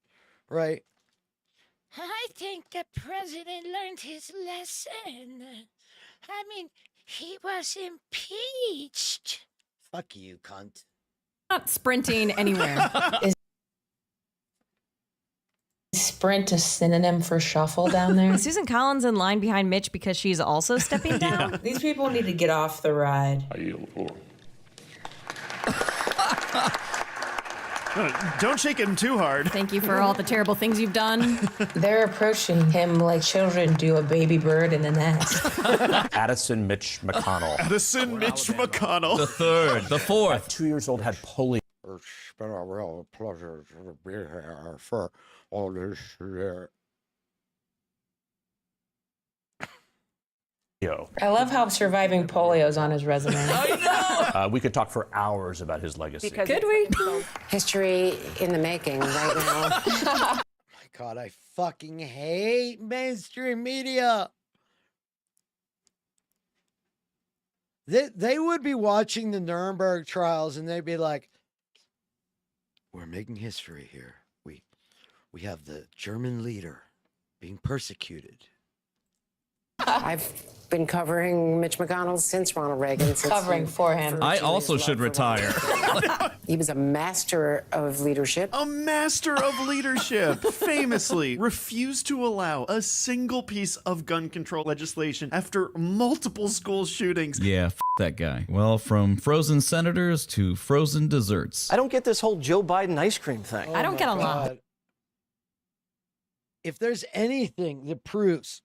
right? I think the president learned his lesson. I mean, he was impeached. Fuck you, cunt. Not sprinting anywhere. Is sprint a synonym for shuffle down there? Is Susan Collins in line behind Mitch because she's also stepping down? Yeah. These people need to get off the ride. I yield the floor. Don't shake him too hard. Thank you for all the terrible things you've done. They're approaching him like children do a baby bird in a nest. Addison Mitch McConnell. Addison Mitch McConnell. The third, the fourth. 2 years old had polio. It's been a real pleasure to be here for all this year. I love how surviving polio's on his resume. We could talk for hours about his legacy. Could we? History in the making right now. My God, I fucking hate mainstream media. They would be watching the Nuremberg trials and they'd be like, we're making history here. We have the German leader being persecuted. I've been covering Mitch McConnell since Ronald Reagan. Covering for him. I also should retire. He was a master of leadership. A master of leadership famously refused to allow a single piece of gun control legislation after multiple school shootings. Yeah, that guy. Well, from frozen senators to frozen desserts. I don't get this whole Joe Biden ice cream thing. I don't get a lot. If there's anything that proves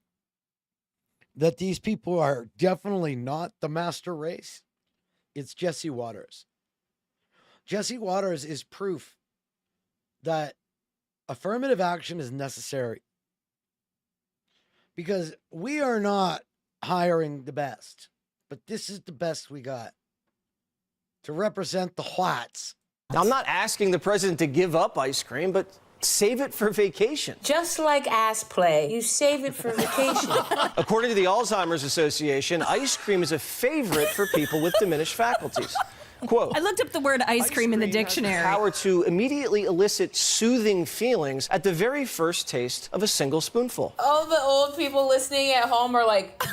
that these people are definitely not the master race, it's Jesse Waters. Jesse Waters is proof that affirmative action is necessary because we are not hiring the best, but this is the best we got to represent the whites. Now, I'm not asking the president to give up ice cream, but save it for vacation. Just like ass play, you save it for vacation. According to the Alzheimer's Association, ice cream is a favorite for people with diminished faculties. Quote, I looked up the word ice cream in the dictionary. Has the power to immediately elicit soothing feelings at the very first taste of a single spoonful. All the old people listening at home are like...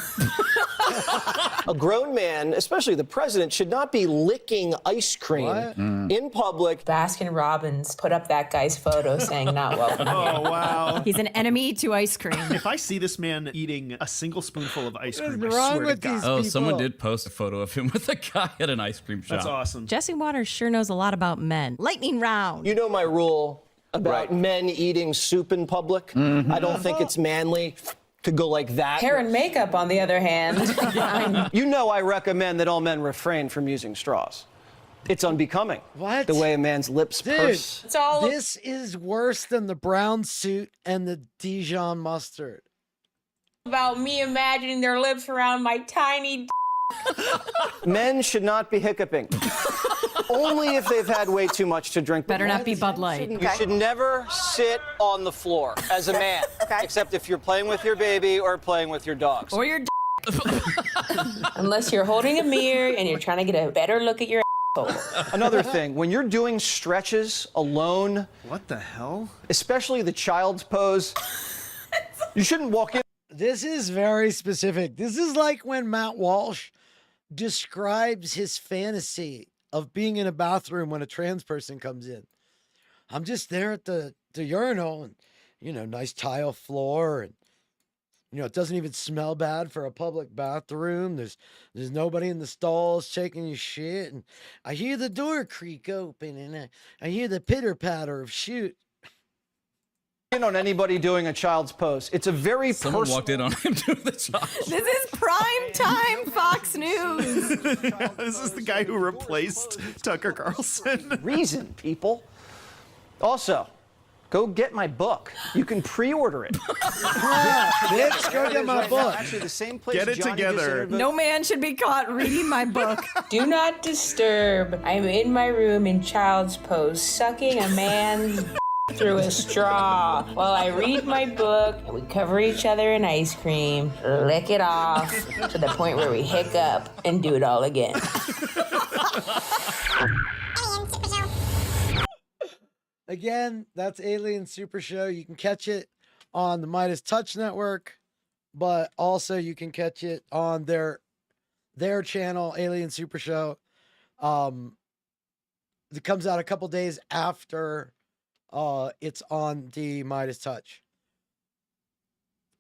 A grown man, especially the president, should not be licking ice cream in public. Baskin Robbins put up that guy's photo saying not welcome. Oh, wow. He's an enemy to ice cream. If I see this man eating a single spoonful of ice cream, What's I wrong swear with to God. these Oh, people? someone did post a photo of him with a guy at an ice cream shop. That's awesome. Jesse Waters sure knows a lot about men. Lightning round. You know my rule about men eating soup in public. I don't think it's manly to go like that. Hair and makeup, on the other hand. You know I recommend that all men refrain from using straws. It's unbecoming. What? The way a man's lips Dude, purse. It's all... this is worse than the brown suit and the Dijon mustard. about me imagining their lips around my tiny... Men should not be hiccuping. Only if they've had way too much to drink. Better not be Bud Light. You should never sit on the floor as a man, except if you're playing with your baby or playing with your dogs. Or your Unless you're holding a mirror and you're trying to get a better look at your Another thing, when you're doing stretches alone, what the hell? Especially the child's pose, you shouldn't walk in. This is very specific. This is like when Matt Walsh describes his fantasy of being in a bathroom when a trans person comes in. I'm just there at the urinal and, nice tile floor and, it doesn't even smell bad for a public bathroom. There's nobody in the stalls taking your shit. And I hear the door creak open and I hear the pitter patter of shoot. On anybody doing a child's pose. It's a very Someone walked in on him doing the child. This is prime time Fox News. This is the guy who replaced Tucker Carlson. Reason, people. Also, go get my book. You can pre-order it. Bitch, go get my book. Actually, the same place. Get it Johnny together. No man should be caught reading my book. Do not disturb. I'm in my room in child's pose, sucking a man's through a straw while I read my book and we cover each other in ice cream, lick it off to the point where we hiccup and do it all again. Again, that's Alien Super Show. You can catch it on the Midas Touch Network, but also you can catch it on their channel, Alien Super Show. It comes out a couple days after it's on the Midas Touch.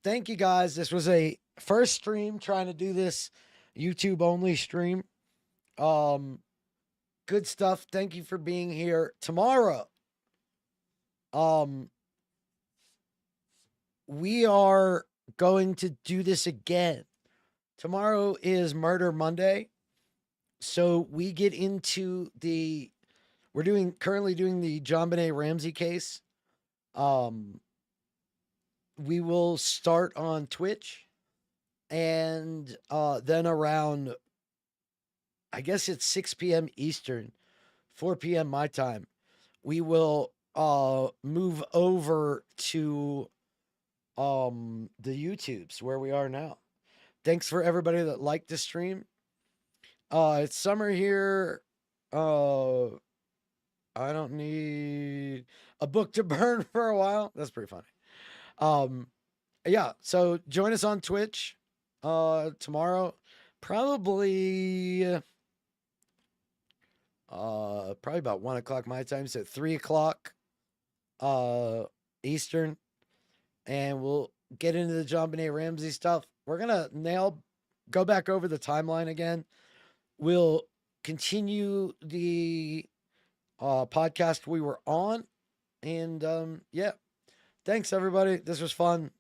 Thank you guys. This was a first stream trying to do this YouTube only stream. Good stuff. Thank you for being here. Tomorrow, we are going to do this again. Tomorrow is Murder Monday. So we get into we're currently doing the JonBenet Ramsey case. We will start on Twitch and then around, I guess it's 6 p.m. Eastern, 4 p.m. my time, we will move over to the YouTubes where we are now. Thanks for everybody that liked the stream. It's summer here. I don't need a book to burn for a while. That's pretty funny. Yeah, so join us on Twitch tomorrow. Probably about 1 o'clock my time, so 3 o'clock Eastern. And we'll get into the JonBenet Ramsey stuff. We're gonna go back over the timeline again. We'll continue the podcast we were on. And yeah, thanks everybody. This was fun.